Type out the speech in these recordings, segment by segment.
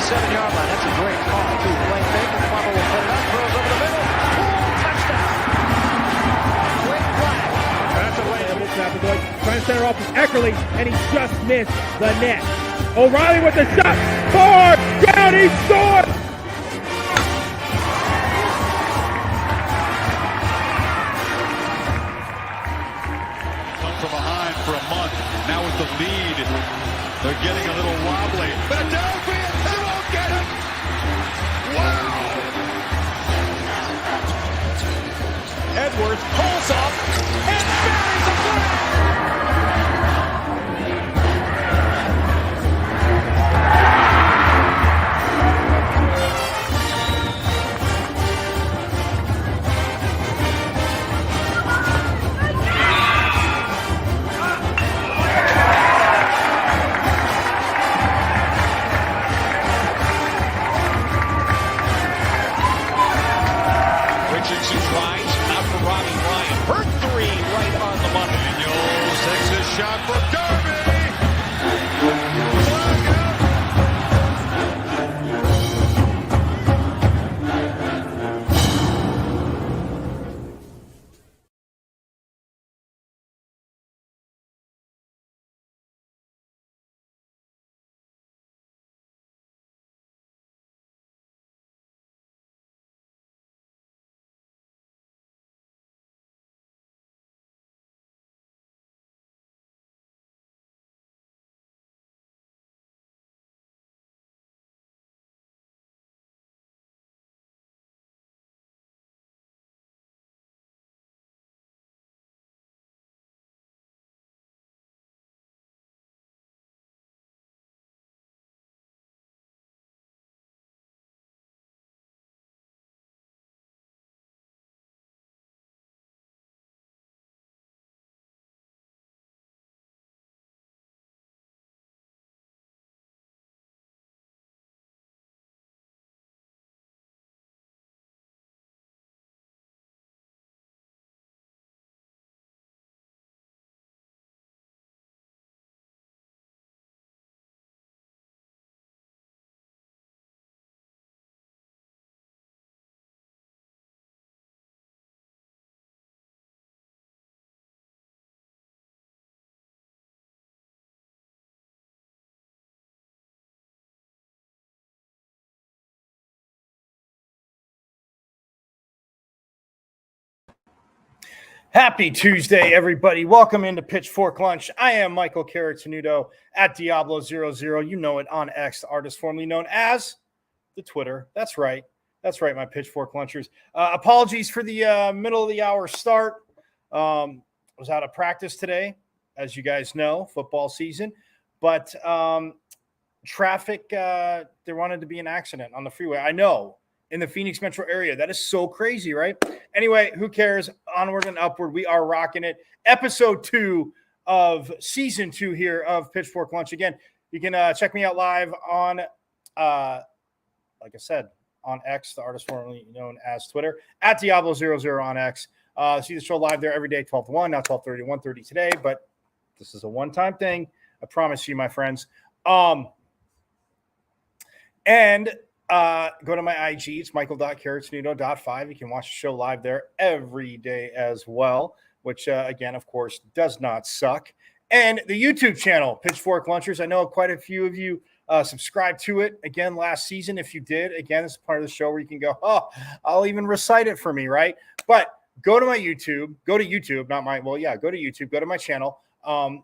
7-yard line. That's a great call, too. Playing Baker, Fumble will put it up, throws over the middle. Touchdown. Quick flag. That's a late. Trying to center off to Eckerly, and he just missed the net. O'Reilly with the shot. Far down, he scored. From behind for a month. Now with the lead, they're getting a little wobbly. Philadelphia, they won't get him. Wow. Edwards pulls up and buries a flag. Shot for Derby! Happy Tuesday, everybody. Welcome into Pitchfork Lunch. I am Michael Caratanudo at Diablo00. You know it on X, the artist formerly known as the Twitter. That's right. That's right, my Pitchfork Lunchers. Apologies for the middle of the hour start. Was out of practice today, as you guys know, football season. But traffic, there wanted to be an accident on the freeway. I know. In the Phoenix metro area. That is so crazy, right? Anyway, who cares? Onward and upward. We are rocking it. Episode 2 of season 2 here of Pitchfork Lunch. Again, you can check me out live on, like I said, on X, the artist formerly known as Twitter, at Diablo00 on X. See the show live there every day, 12 to 1, now 12:30 to 1:30 today, but this is a one-time thing. I promise you, my friends. Go to my IG. It's michael.caratanudo.5. You can watch the show live there every day as well, which, again, of course, does not suck. And the YouTube channel, Pitchfork Lunchers. I know quite a few of you subscribed to it, again, last season. If you did, again, this is part of the show where you can go, oh, I'll even recite it for me, right? But go to my YouTube. Go to YouTube, not my – well, yeah, go to YouTube. Go to my channel.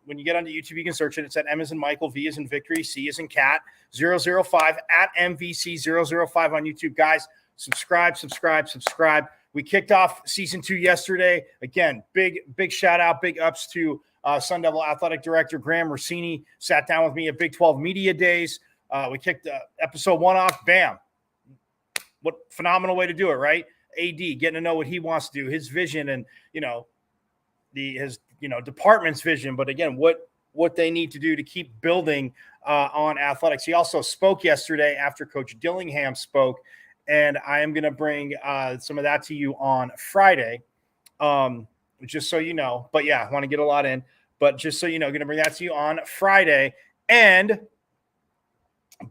When you get onto YouTube, you can search it. It's at M as in Michael, V as in Victory, C as in Cat, 005 at MVC005 on YouTube. Guys, subscribe. We kicked off season 2 yesterday. Again, big shout out, big ups to Sun Devil Athletic Director Graham Rossini. Sat down with me at Big 12 Media Days. We kicked episode 1 off. Bam. What phenomenal way to do it, right? AD, getting to know what he wants to do, his vision, and, his department's vision, but again, what they need to do to keep building on athletics. He also spoke yesterday after Coach Dillingham spoke, and I am going to bring some of that to you on Friday, just so you know. But yeah, I want to get a lot in, but just so you know, going to bring that to you on Friday. And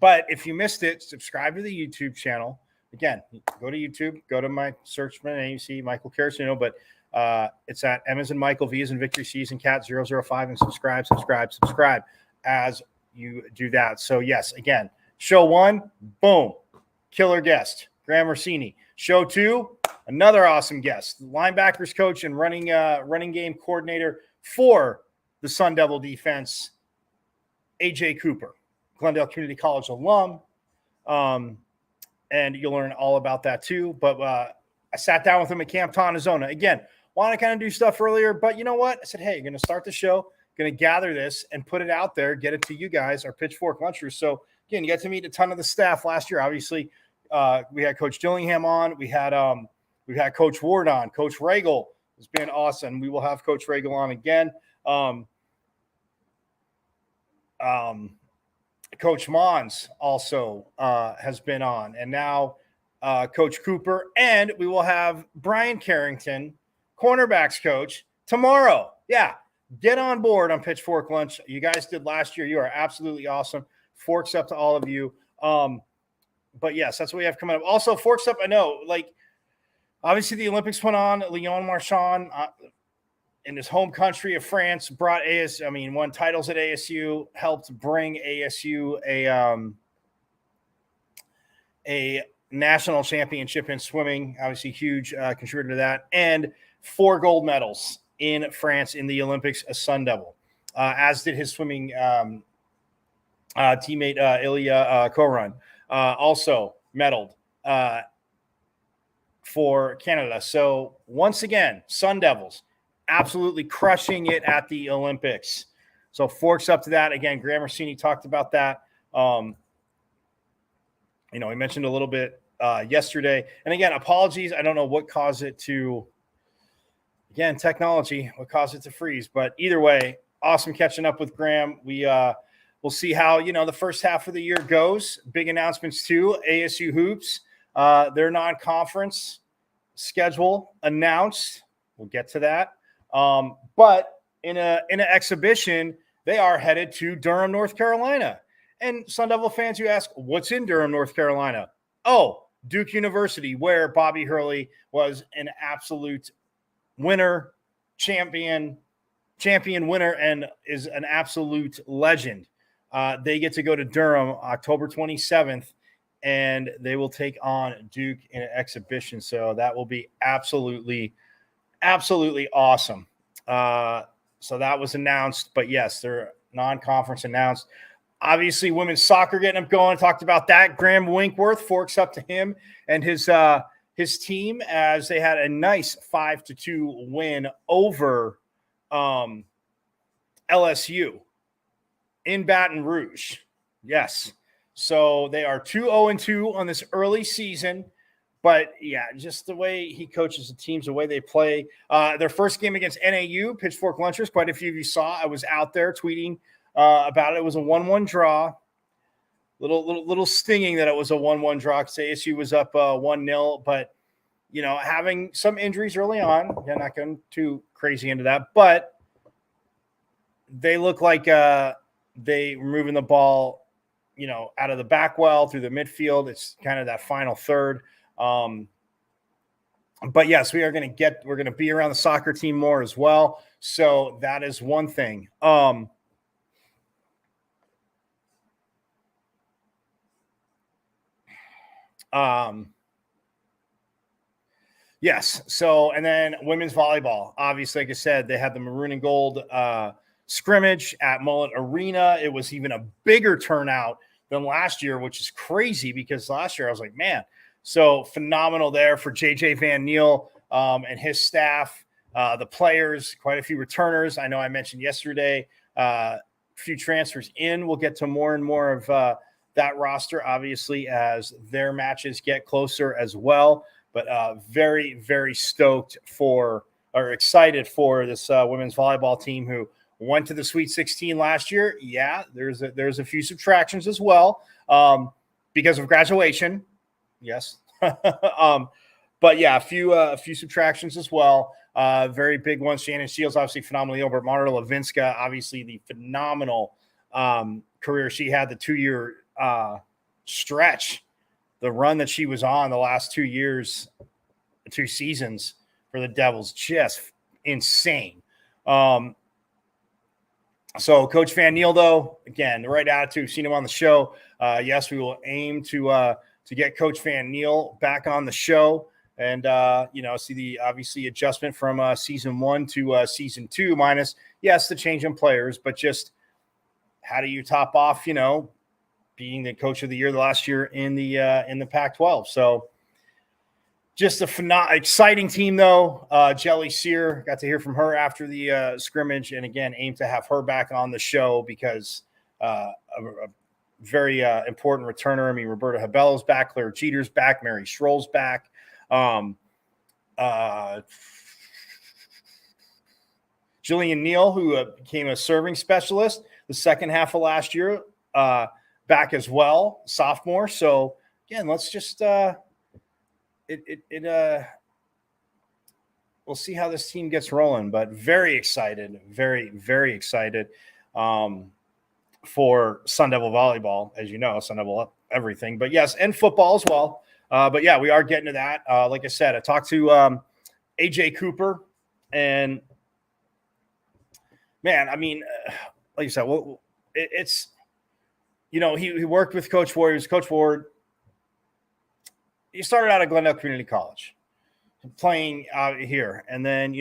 But if you missed it, subscribe to the YouTube channel. Again, go to YouTube, go to my search my name, you see Michael Caracino, but it's at M as in Michael, V as in Victory, C as in Cat 005, and subscribe as you do that. So yes, again, show 1, boom, killer guest, Graham Orsini. Show 2, another awesome guest, linebackers coach and running game coordinator for the Sun Devil defense, AJ Cooper, Glendale Community College alum. And you'll learn all about that too. But I sat down with him at Camp Tonazona. Again, want to kind of do stuff earlier, but you know what? I said, hey, you're going to start the show, going to gather this and put it out there, get it to you guys, our Pitchfork Lunchers. So again, you got to meet a ton of the staff last year. Obviously, we had Coach Dillingham on. We've had Coach Ward on. Coach Regal has been awesome. We will have Coach Regal on again. Coach Mons also has been on, and now Coach Cooper, and we will have Brian Carrington, cornerbacks coach, tomorrow. Yeah, get on board on Pitchfork Lunch. You guys did last year. You are absolutely awesome. Forks up to all of you. But yes, that's what we have coming up. Also, forks up. I know, like obviously the Olympics went on. Leon Marchand in his home country of France brought won titles at ASU, helped bring ASU a national championship in swimming. Obviously, huge contributor to that, and 4 gold medals in France in the Olympics, a Sun Devil, as did his swimming teammate Ilya Korun, also medaled for Canada. So once again, Sun Devils absolutely crushing it at the Olympics. So forks up to that. Again, Graham Orsini talked about that. We mentioned a little bit yesterday. And again, apologies. I don't know what caused it to, again, technology, what caused it to freeze. But either way, awesome catching up with Graham. We'll see how, the first half of the year goes. Big announcements too. ASU Hoops, their non-conference schedule announced. We'll get to that. But in an exhibition, they are headed to Durham, North Carolina. And Sun Devil fans, you ask, what's in Durham, North Carolina? Oh, Duke University, where Bobby Hurley was an absolute winner, champion winner, and is an absolute legend. They get to go to Durham October 27th, and they will take on Duke in an exhibition. So that will be absolutely awesome. So that was announced, but yes, they're non-conference announced. Obviously, women's soccer getting them going. Talked about that. Graham Winkworth, forks up to him and his team as they had a nice 5-2 win over LSU in Baton Rouge. Yes. So they are 2-0-2 on this early season. But, yeah, just the way he coaches the teams, the way they play. Their first game against NAU, Pitchfork Lunchers, quite a few of you saw. I was out there tweeting about it. It was a 1-1 draw. Little stinging that it was a 1-1 draw because ASU was up 1-0. But, having some injuries early on. I'm not going too crazy into that. But they look like they were moving the ball, out of the back well through the midfield. It's kind of that final third. But yes, we're going to be around the soccer team more as well. So that is one thing. Yes. So, and then women's volleyball, obviously, like I said, they had the maroon and gold, scrimmage at Mullet Arena. It was even a bigger turnout than last year, which is crazy because last year I was like, man, so phenomenal there for JJ Van Neal and his staff, the players, quite a few returners. I know I mentioned yesterday, a few transfers in. We'll get to more and more of that roster, obviously, as their matches get closer as well. But very, very stoked excited for this women's volleyball team who went to the Sweet 16 last year. Yeah, there's a few subtractions as well because of graduation. Yes. But yeah, a few subtractions as well. Very big ones. Shannon Shields, obviously phenomenally over. Marta Levinska, obviously the phenomenal career she had, the 2-year stretch, the run that she was on the last 2 years, 2 seasons for the Devils, just insane. So Coach Van Niel, though, again, the right attitude. Seen him on the show. Yes, we will aim to get Coach Van Niel back on the show, and see the obviously adjustment from season 1 to season 2, minus the change in players, but just how do you top off? Being the coach of the year the last year in the Pac-12. So just a exciting team, though. Jelly Sear, got to hear from her after the scrimmage, and again, aim to have her back on the show because a very important returner. I mean, Roberta Habello's back, Claire Jeter's back, Mary Schroll's back. Jillian Neal, who became a serving specialist the second half of last year, back as well, sophomore. So again, let's just we'll see how this team gets rolling, but very excited, very, very excited for Sun Devil volleyball, as you know, Sun Devil everything, but yes, and football as well. But yeah, we are getting to that. Like I said, I talked to AJ Cooper, and man, I mean, like you said, well, it's, he worked with Coach Ward. He was Coach Ward. He started out at Glendale Community College, playing out here, and then,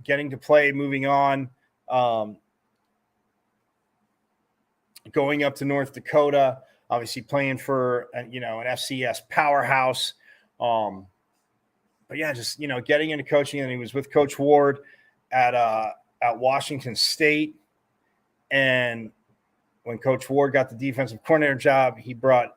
getting to play, moving on, going up to North Dakota, obviously playing for, an FCS powerhouse. But yeah, just, getting into coaching, and he was with Coach Ward at Washington State. And when Coach Ward got the defensive coordinator job, he brought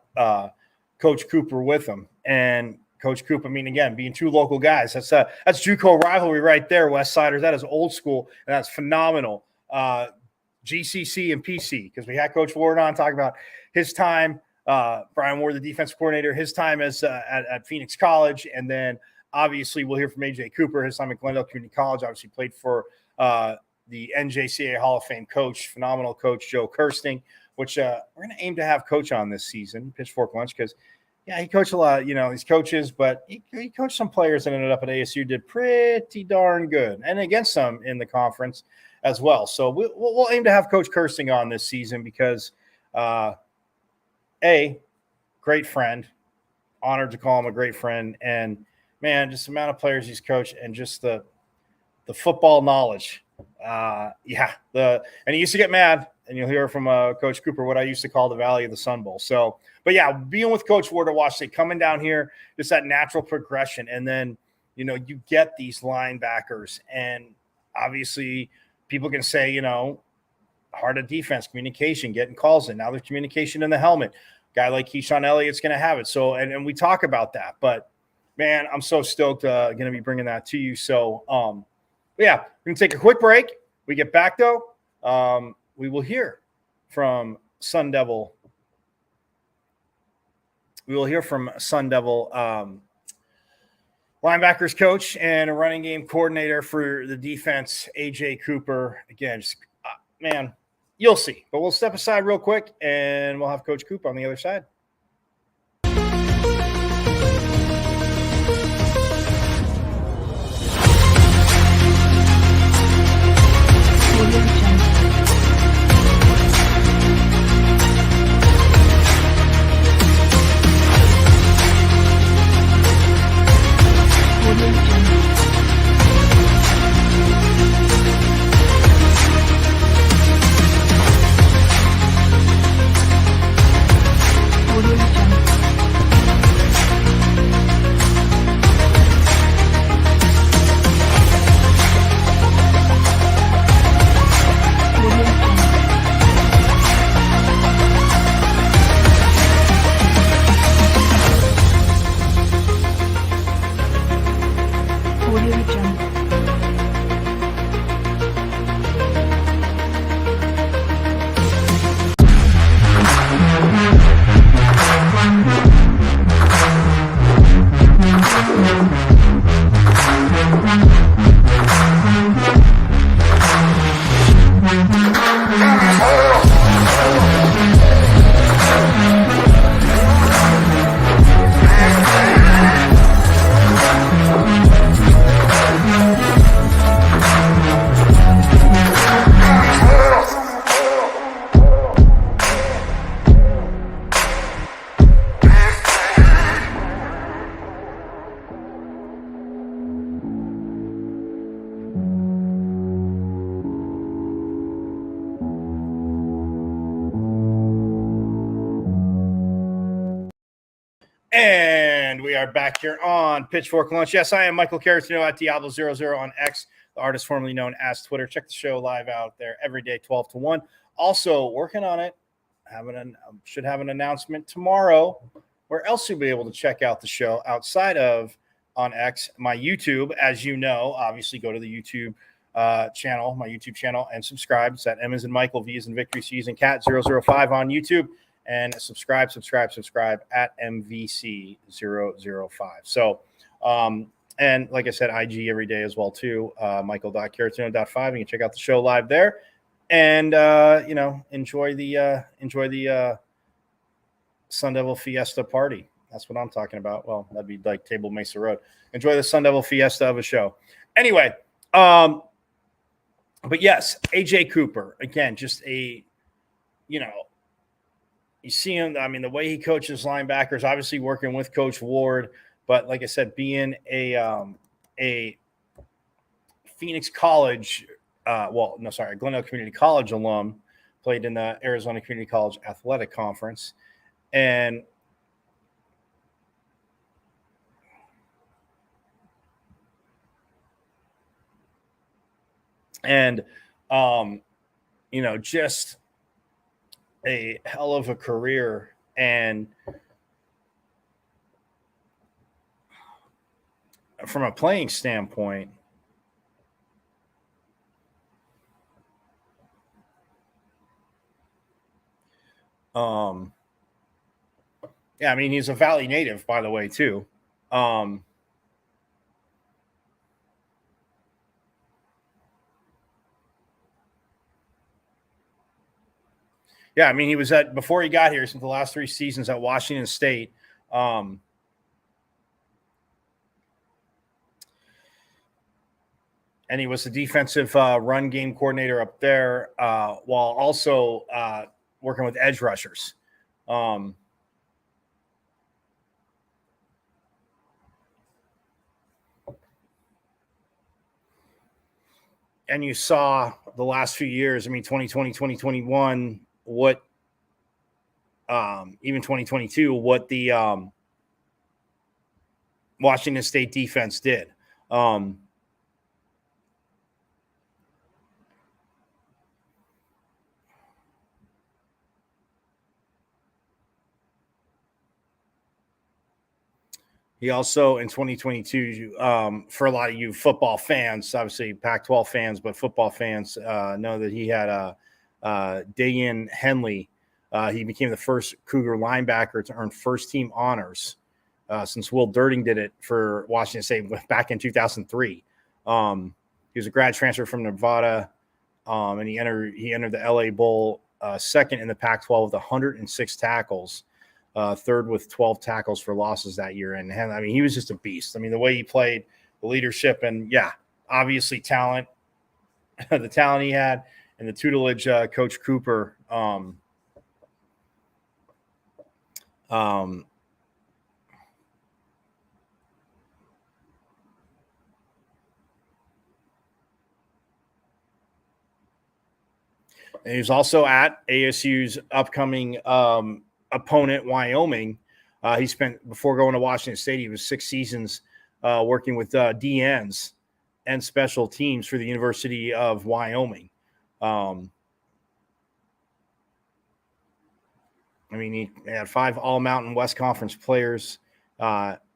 Coach Cooper with him. And Coach Cooper, I mean, again, being 2 local guys, that's JUCO rivalry right there, West Siders. That is old school, and that's phenomenal. GCC and PC, because we had Coach Ward on talking about his time, Brian Ward, the defensive coordinator, his time as at Phoenix College, and then obviously we'll hear from AJ Cooper, his time at Glendale Community College. Obviously played for the NJCAA Hall of Fame coach, phenomenal coach Joe Kirsting, which we're going to aim to have coach on this season, Pitchfork Lunch, because he coached a lot, these coaches, but he coached some players that ended up at ASU, did pretty darn good, and against some in the conference as well. So we'll aim to have Coach Kirsting on this season because, great friend, honored to call him a great friend, and man, just the amount of players he's coached and just the football knowledge. And he used to get mad, and you'll hear from Coach Cooper what I used to call the Valley of the Sun Bowl. So, but yeah, being with Coach Ward at Washington, coming down here, just that natural progression, and then you get these linebackers, and obviously people can say hard at defense, communication, getting calls in. Now there's communication in the helmet. Guy like Keyshawn Elliott's going to have it. So, and we talk about that, but man, I'm so stoked going to be bringing that to you. So, yeah, we're going to take a quick break. We get back, though. We will hear from Sun Devil. We will hear from Sun Devil linebackers coach and a running game coordinator for the defense, AJ Cooper. Again, just, man, you'll see. But we'll step aside real quick, and we'll have Coach Cooper on the other side. And we are back here on Pitchfork Lunch. Yes, I am Michael Caratino at Diablo00 on X, the artist formerly known as Twitter. Check the show live out there every day, 12 to 1. Also, working on it. Should have an announcement tomorrow. Where else you'll be able to check out the show outside of on X, my YouTube. As you know, obviously go to the YouTube channel, my YouTube channel, and subscribe. It's at M as in Michael, V as in Victory, C as in Cat 005 on YouTube. And subscribe at MVC005. So, and like I said, IG every day as well, too. Michael.Caratino.5. You can check out the show live there. And, enjoy the Sun Devil Fiesta party. That's what I'm talking about. Well, that'd be like Table Mesa Road. Enjoy the Sun Devil Fiesta of a show. Anyway, but yes, AJ Cooper, again, just you see him, I mean, the way he coaches linebackers, obviously working with Coach Ward, but like I said, being a Phoenix College, Glendale Community College alum, played in the Arizona Community College Athletic Conference. And just a hell of a career. And from a playing standpoint, I mean, he's a Valley native, by the way, too. Yeah, I mean, he was before he got here, since the last 3 seasons at Washington State. And he was the defensive run game coordinator up there, while also working with edge rushers. And you saw the last few years, I mean, 2020, 2021, what even 2022, what the Washington State defense did. He also, in 2022, for a lot of you football fans, obviously Pac-12 fans, but football fans know that he had Dayan Henley. He became the first Cougar linebacker to earn first-team honors since Will Durden did it for Washington State back in 2003. He was a grad transfer from Nevada, and he entered the LA Bowl second in the Pac-12 with 106 tackles. Third with 12 tackles for losses that year. And I mean, he was just a beast. I mean, the way he played, the leadership, and obviously talent, the talent he had, and the tutelage Coach Cooper. And he was also at ASU's upcoming opponent, Wyoming. He spent, before going to Washington State, he was 6 seasons working with DNs and special teams for the University of Wyoming. I mean, he had 5 All-Mountain West Conference players,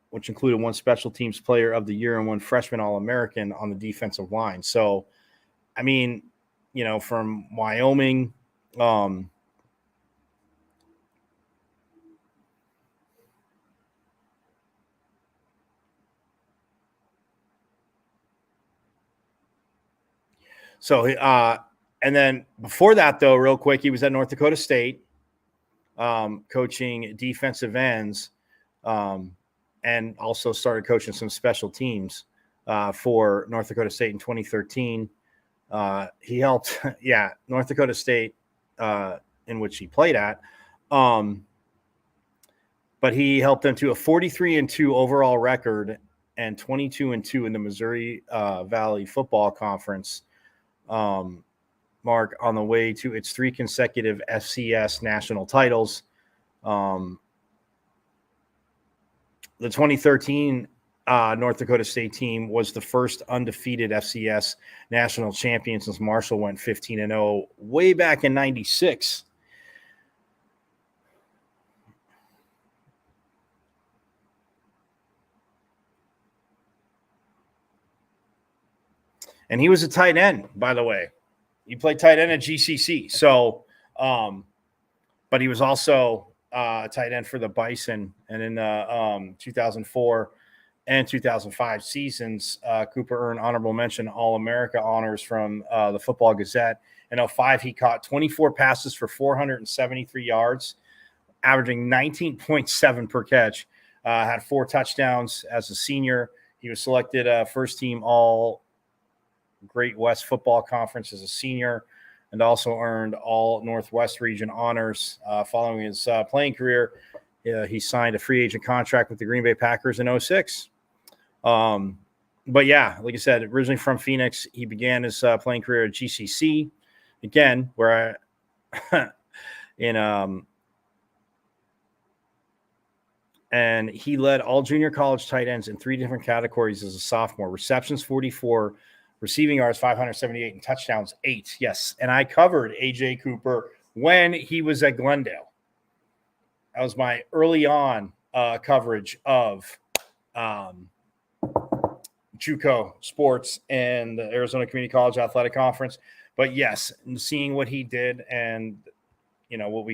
which included 1 special teams player of the year and 1 freshman All-American on the defensive line. So, I mean, from Wyoming, so, and then before that, though, real quick, he was at North Dakota State, coaching defensive ends, and also started coaching some special teams for North Dakota State in 2013. He helped, North Dakota State, in which he played at, but he helped them to a 43-2 overall record and 22-2 in the Missouri Valley Football Conference. Mark, on the way to its 3 consecutive FCS national titles. the 2013 North Dakota State team was the first undefeated FCS national champion since Marshall went 15-0 way back in 96. And he was a tight end, by the way. He played tight end at GCC. So, but he was also a tight end for the Bison. And in the 2004 and 2005 seasons, Cooper earned honorable mention All-America honors from the Football Gazette. In 2005, he caught 24 passes for 473 yards, averaging 19.7 per catch. Had 4 touchdowns as a senior. He was selected first team All Great West Football Conference as a senior, and also earned all Northwest region honors. Following his playing career, he signed a free agent contract with the Green Bay Packers in 2006. But yeah, like I said, originally from Phoenix, he began his playing career at GCC, again, where and he led all junior college tight ends in 3 different categories as a sophomore: receptions 44, receiving yards 578, and touchdowns 8. Yes, and I covered A.J. Cooper when he was at Glendale. That was my early on coverage of JUCO sports and the Arizona Community College Athletic Conference. But yes, seeing what he did, and what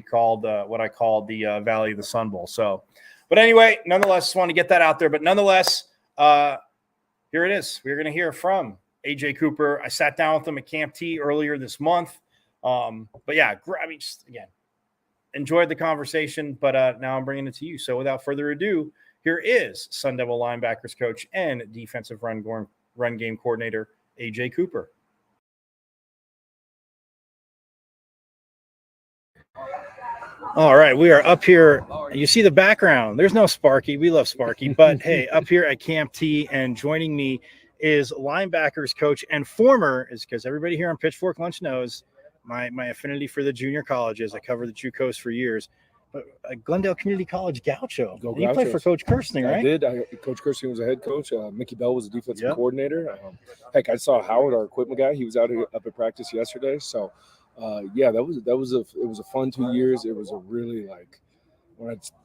I called the Valley of the Sun Bowl. So, but anyway, nonetheless, just want to get that out there. But nonetheless, here it is. We're going to hear from A.J. Cooper. I sat down with him at Camp T earlier this month. But yeah, just again, enjoyed the conversation, but now I'm bringing it to you. So without further ado, here is Sun Devil linebackers coach and defensive run game coordinator, A.J. Cooper. All right, we are up here. You see the background. There's no Sparky. We love Sparky. But, hey, up here at Camp T, and joining me is linebackers coach and former, is because everybody here on Pitchfork Lunch knows my affinity for the junior colleges. I covered the JUCOs for years. But Glendale Community College Gaucho. You played for Coach Kirsting, right? I did. Coach Kirsting was a head coach. Mickey Bell was a defensive coordinator. Heck, I saw Howard, our equipment guy. He was up at practice yesterday. So, it was a fun 2 years. It was a really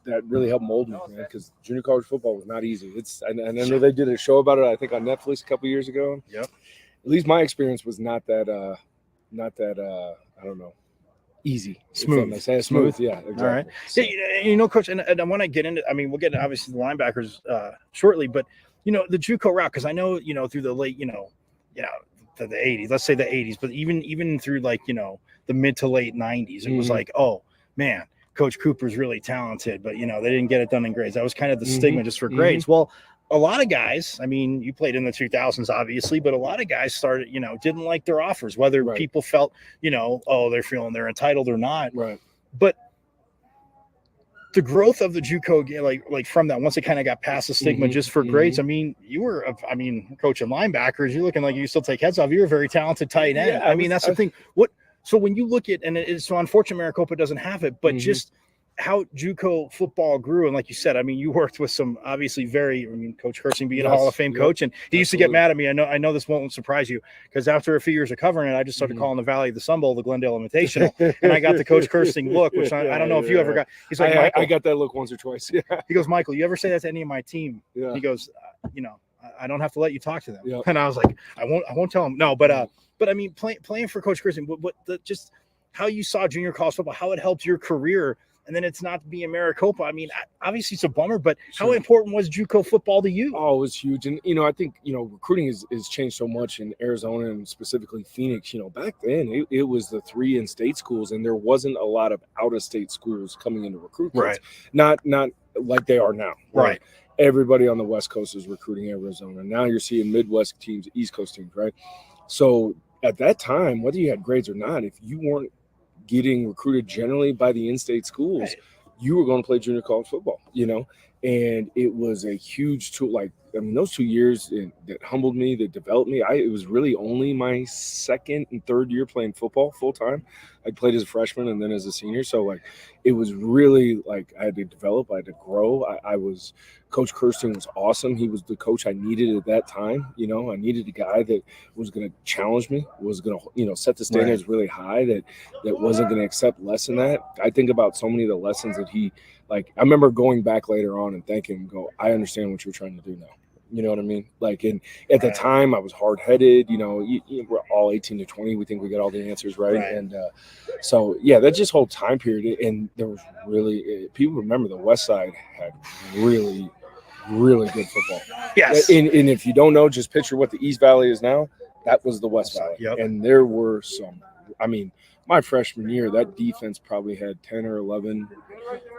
that really helped mold me, man, because junior college football was not easy. I know they did a show about it, I think, on Netflix a couple years ago. Yep. At least my experience was not that I don't know, easy. Smooth. Yeah, exactly. All right. So, yeah, Coach, and I want to get into, we'll get into obviously the linebackers shortly, but, the JUCO route, because I know, through the late, the 80s, let's say the 80s, but even through the mid to late 90s, it was like, oh man, Coach Cooper's really talented, but they didn't get it done in grades. That was kind of the stigma just for grades. Well, a lot of guys, you played in the 2000s, obviously, but a lot of guys started, didn't like their offers, whether people felt, they're feeling they're entitled or not. Right. But the growth of the JUCO, like from that, once it kind of got past the stigma just for grades, you were, coaching linebackers, you're looking like you still take heads off. You're a very talented tight end. Yeah, that's the thing. So when you look at, and it's so unfortunate Maricopa doesn't have it, but just how JUCO football grew. And like you said, you worked with some obviously Coach Kirsting being a Hall of Fame coach, and he used to get mad at me. I know this won't surprise you, because after a few years of covering it, I just started calling the Valley of the Sun Bowl the Glendale Invitational, and I got the Coach Kirsting look, which I don't know if you ever got. He's like, I got that look once or twice. Yeah. He goes, Michael, you ever say that to any of my team? Yeah. He goes, I don't have to let you talk to them. Yep. And I was like, I won't tell him. No, but playing for Coach Kirsting, just how you saw junior college football, how it helped your career. And then it's not to be in Maricopa. Obviously it's a bummer, but how important was JUCO football to you? Oh, it was huge. And, I think, recruiting is changed so much in Arizona and specifically Phoenix. Back then it was the 3 in-state schools, and there wasn't a lot of out-of-state schools coming into recruit. Right. Not like they are now. Right. Everybody on the West Coast is recruiting Arizona. Now you're seeing Midwest teams, East Coast teams, right? So at that time, whether you had grades or not, if you weren't getting recruited generally by the in-state schools, you were going to play junior college football, And it was a huge tool. Like, I mean, those 2 years that humbled me, that developed me. It was really only my second and third year playing football full time. I played as a freshman and then as a senior. So like, it was really like I had to develop, I had to grow. Coach Kirsten was awesome. He was the coach I needed at that time. You know, I needed a guy that was going to challenge me, was going to, you know, set the standards really high, that wasn't going to accept less than that. I think about so many of the lessons that he, like, I remember going back later on and thinking, I understand what you're trying to do now. You know what I mean? Like, and at the time I was hard-headed, you know, we're all 18 to 20. We think we got all the answers right. And so, yeah, that just whole time period. And there was really, people remember the West Side had really, really good football. Yes. And if you don't know, just picture what the East Valley is now. That was the West Valley. Yep. And there were some, I mean, my freshman year, that defense probably had 10 or 11,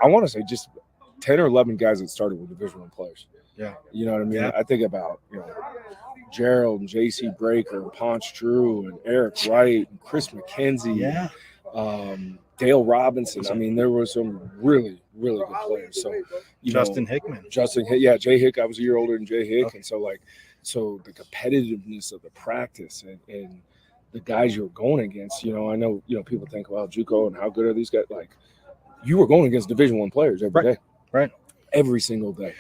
I want to say just 10 or 11 guys that started with Division I players. Yeah. You know what I mean? Yeah. I think about, you know, Gerald and J.C. Breaker and Ponch Drew and Eric Wright and Chris McKenzie. Yeah. Dale Robinson. I mean, there were some really, really good players. So, Justin Hickman. Jay Hick. I was a year older than Jay Hick. Okay. And so the competitiveness of the practice and the guys you were going against, you know, I know, you know, people think, well, JUCO and how good are these guys? Like, you were going against Division I players every day. Right. Every single day.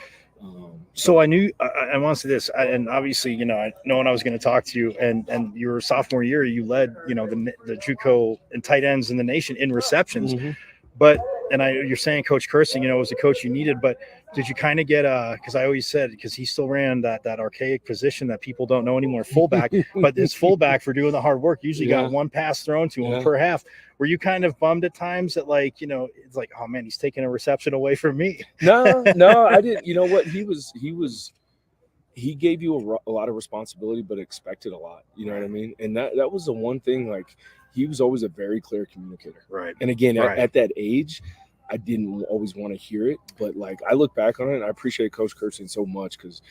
So I knew I want to say this, and obviously, you know, knowing I was going to talk to you, and your sophomore year, you led, you know, the JUCO and tight ends in the nation in receptions. Mm-hmm. But you're saying Coach Kirsten, you know, was the coach you needed, but did you kind of get because I always said, because he still ran that archaic position that people don't know anymore, fullback, but his fullback for doing the hard work usually got one pass thrown to him per half. Were you kind of bummed at times that, like, you know, it's like, oh man, he's taking a reception away from me? No, I didn't. You know what? He gave you a lot of responsibility, but expected a lot. You know what I mean? And that was the one thing, like, he was always a very clear communicator. Right. And again, at that age, I didn't always want to hear it, but like, I look back on it and I appreciate Coach Kirsten so much because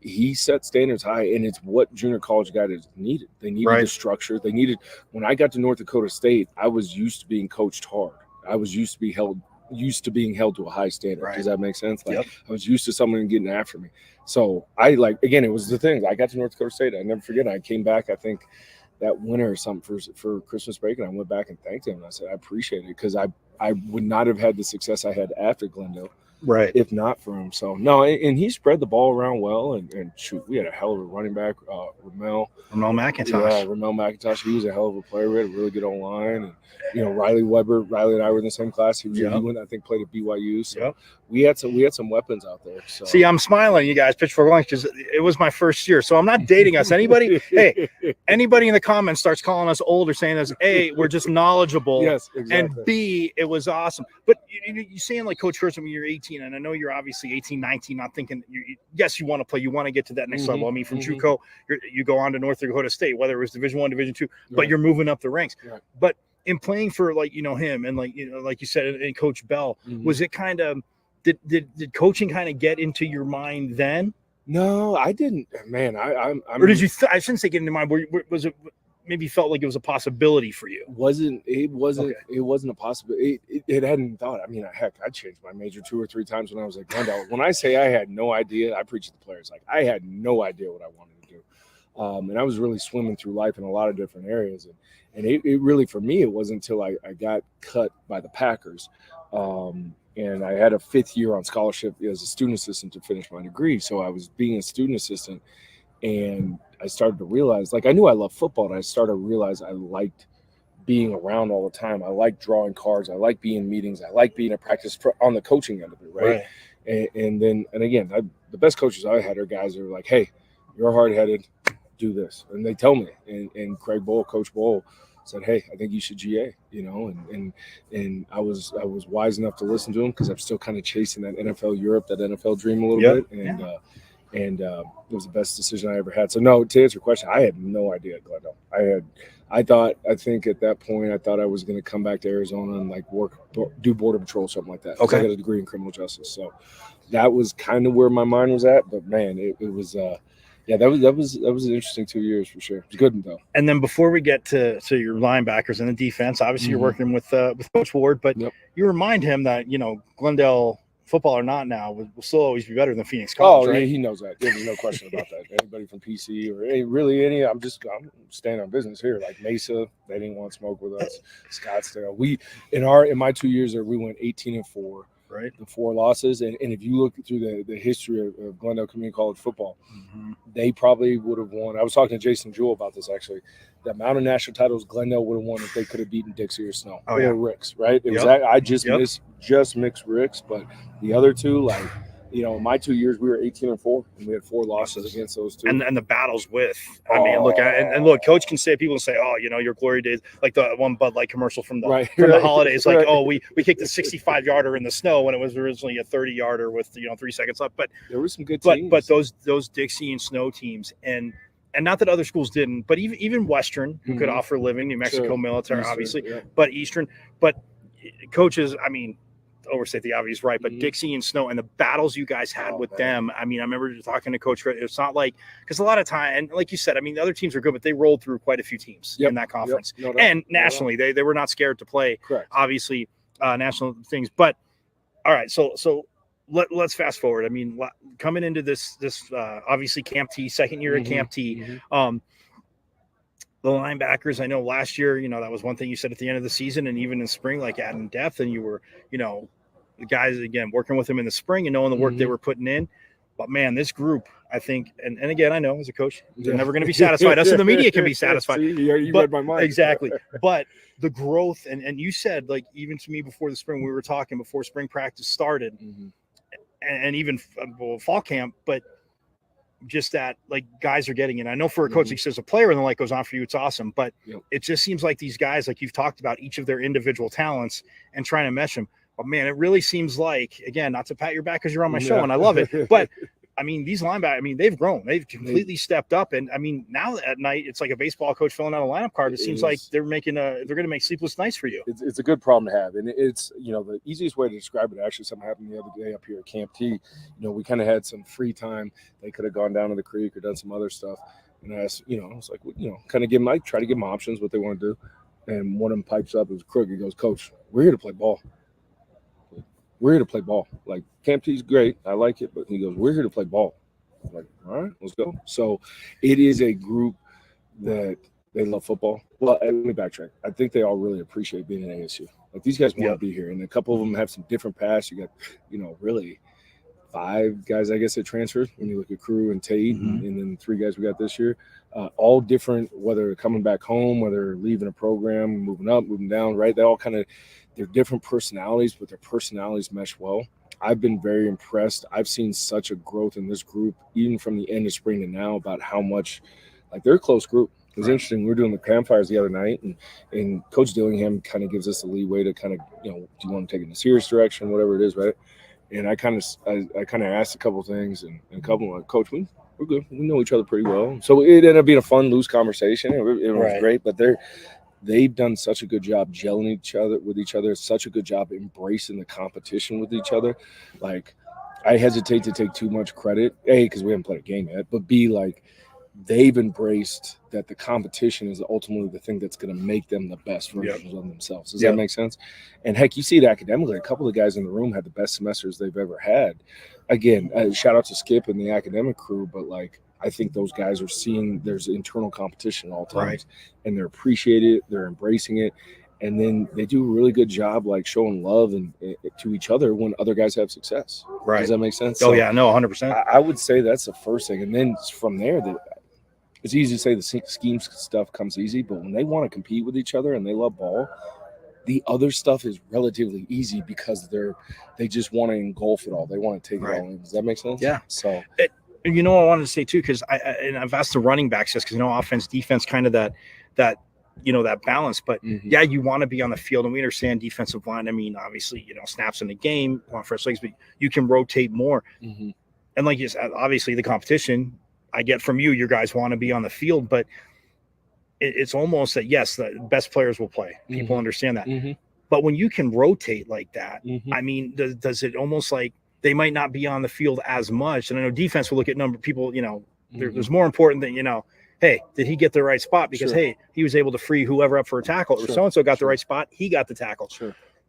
he set standards high, and it's what junior college guys needed. They needed the structure. They needed, when I got to North Dakota State, I was used to being coached hard. I was used to being held to a high standard. Right. Does that make sense? Like, I was used to someone getting after me. So again, it was the thing. I got to North Dakota State. I never forget. I came back, I think, that winter or something for Christmas break, and I went back and thanked him. And I said, I appreciate it, because I would not have had the success I had after Glendale, if not for him. So no, and he spread the ball around well, and shoot, we had a hell of a running back, Ramel McIntosh. Yeah, Ramel McIntosh. He was a hell of a player. We had a really good online, and you know, Riley and I were in the same class. He went, I think, played at BYU. So we had some weapons out there. So. See, I'm smiling, you guys, Pitchfork Lunch, because it was my first year. So I'm not dating us. Anybody in the comments starts calling us old or saying us, A, we're just knowledgeable. Yes, exactly. And B, it was awesome. But you're saying, like, Coach Kirsten, when you're 18, and I know you're obviously 18, 19, not thinking, yes, you want to play, you want to get to that next level. I mean, from JUCO, you go on to North Dakota State, whether it was Division I, Division II, but you're moving up the ranks. Right. But in playing for, like, you know, him and, like, you know, like you said, and Coach Bell, was it kind of, did coaching kind of get into your mind then? No, I didn't, man. I'm or did you? I shouldn't say get into mind. Was it maybe felt like it was a possibility for you? It wasn't a possibility. It hadn't thought. I mean, heck, I changed my major 2 or 3 times when I was at Glendale. When I say I had no idea, I preach to the players. Like, I had no idea what I wanted to do, and I was really swimming through life in a lot of different areas. And it really, for me, it wasn't until I got cut by the Packers. And I had a 5th year on scholarship as a student assistant to finish my degree. So I was being a student assistant, and I started to realize, like, I knew I loved football, and I started to realize I liked being around all the time. I liked drawing cards. I liked being in meetings. I liked being at practice on the coaching end of it, right? And again, the best coaches I had are guys that are like, hey, you're hard-headed, do this. And they tell me. And Craig Bowl, Coach Bowl, said, hey, I think you should GA, you know, and I was wise enough to listen to him, because I'm still kind of chasing that NFL Europe, that NFL dream a little bit. And it was the best decision I ever had. So no, to answer your question, I had no idea at Glendale. I think at that point, I thought I was going to come back to Arizona and, like, do border patrol or something like that. Okay. I got a degree in criminal justice. So that was kind of where my mind was at, but man, it was, yeah, that was an interesting 2 years for sure. It was good though. And then before we get to your linebackers and the defense, obviously you're working with Coach Ward, but you remind him that, you know, Glendale football or not now, will still always be better than Phoenix Oh, College, right? yeah, he knows that. There's no question about that. Anybody from PC or any, I'm staying on business here. Like Mesa, they didn't want to smoke with us. Scottsdale, in my 2 years there, we went 18-4. Right. The 4 losses, and if you look through the history of Glendale Community College football, they probably would have won. I was talking to Jason Jewell about this actually. The amount of national titles Glendale would have won if they could have beaten Dixie or Snow or Ricks, right? It was I just mixed Ricks, but the other two, like, you know, in my 2 years we were 18-4, and we had 4 losses against those two. And the battles with, I mean, look, Coach can say, people say, oh, you know, your glory days, like the one Bud Light commercial from the holidays, like, oh, we kicked a 65-yarder in the snow when it was originally a 30-yarder with 3 seconds left. But there were some good teams. But those Dixie and Snow teams, and not that other schools didn't, but even Western, who could offer a living, New Mexico Military, Eastern, obviously, but Eastern, but coaches, I mean, overstate the obvious, right? But Dixie and Snow and the battles you guys had with them. I mean, I remember talking to Coach. It's not like, because a lot of time, and like you said, I mean, the other teams are good, but they rolled through quite a few teams in that conference. And nationally, they were not scared to play. Correct. Obviously, national things. But all right, so let's fast forward. I mean, coming into this obviously Camp T, second year at Camp T. The linebackers, I know last year, you know, that was one thing you said at the end of the season, and even in spring, like adding depth, and you were, you know, the guys, again, working with them in the spring and knowing the work they were putting in. But, man, this group, I think, and again, I know as a coach, they're never going to be satisfied. Us in the media can be satisfied. See, you read my mind. Exactly. But the growth, and you said, like, even to me before the spring, we were talking before spring practice started, and even fall camp, but just that, like, guys are getting it. I know for a coach, he says a player and the light goes on for you, it's awesome. But it just seems like these guys, like you've talked about, each of their individual talents and trying to mesh them. But, man, it really seems like, again, not to pat your back because you're on my show and I love it, but I mean, these linebackers, I mean, they've grown. They've completely stepped up. And I mean, now at night, it's like a baseball coach filling out a lineup card. It seems like they're going to make sleepless nights for you. It's a good problem to have. And it's, you know, the easiest way to describe it, actually, something happened the other day up here at Camp T. You know, we kind of had some free time. They could have gone down to the creek or done some other stuff. And I asked, you know, I was like, you know, kind of try to give them options, what they want to do. And one of them pipes up, it was Crook. He goes, Coach, we're here to play ball. We're here to play ball. Like, Camp T's great. I like it. But he goes, we're here to play ball. I'm like, all right, let's go. So it is a group that they love football. Well, let me backtrack. I think they all really appreciate being in ASU. Like, these guys want to be here. And a couple of them have some different paths. You got, you know, really 5 guys, I guess, that transferred when you look at Crew and Tate, and then 3 guys we got this year. All different, whether coming back home, whether leaving a program, moving up, moving down, right? They all kind of – they're different personalities, but their personalities mesh well. I've been very impressed. I've seen such a growth in this group, even from the end of spring to now, about how much, like, they're a close group. It was interesting. We were doing the campfires the other night, and Coach Dillingham kind of gives us the leeway to kind of, you know, do you want to take it in a serious direction, whatever it is, right? And I kind of asked a couple of things, and a couple of like, Coach, we're good. We know each other pretty well. So it ended up being a fun, loose conversation. It was great, but they've done such a good job gelling with each other, such a good job embracing the competition with each other. Like, I hesitate to take too much credit, A, because we haven't played a game yet, but B, like, they've embraced that the competition is ultimately the thing that's going to make them the best versions of themselves. Does that make sense? And heck, you see it academically. A couple of guys in the room had the best semesters they've ever had. Again, shout out to Skip and the academic crew, but, like, I think those guys are seeing there's internal competition at all times, and they're appreciating it, they're embracing it, and then they do a really good job, like, showing love and to each other when other guys have success. Right? Does that make sense? Oh, yeah, no, 100%. I would say that's the first thing, and then from there, it's easy to say the scheme stuff comes easy, but when they want to compete with each other and they love ball, the other stuff is relatively easy because they just want to engulf it all. They want to take it all in. Does that make sense? Yeah. So. You know what I wanted to say too, because I've asked the running backs this, because, you know, offense, defense, kind of that you know, that balance. But yeah, you want to be on the field, and we understand defensive line. I mean, obviously, you know, snaps in the game, on first legs, but you can rotate more. And like you said, obviously the competition I get from you guys want to be on the field, but it's almost that, yes, the best players will play. People understand that. But when you can rotate like that, I mean, does it almost like they might not be on the field as much? And I know defense will look at number of people, you know, there's more important than, you know, hey, did he get the right spot? Because, hey, he was able to free whoever up for a tackle, or so-and-so got the right spot, he got the tackle.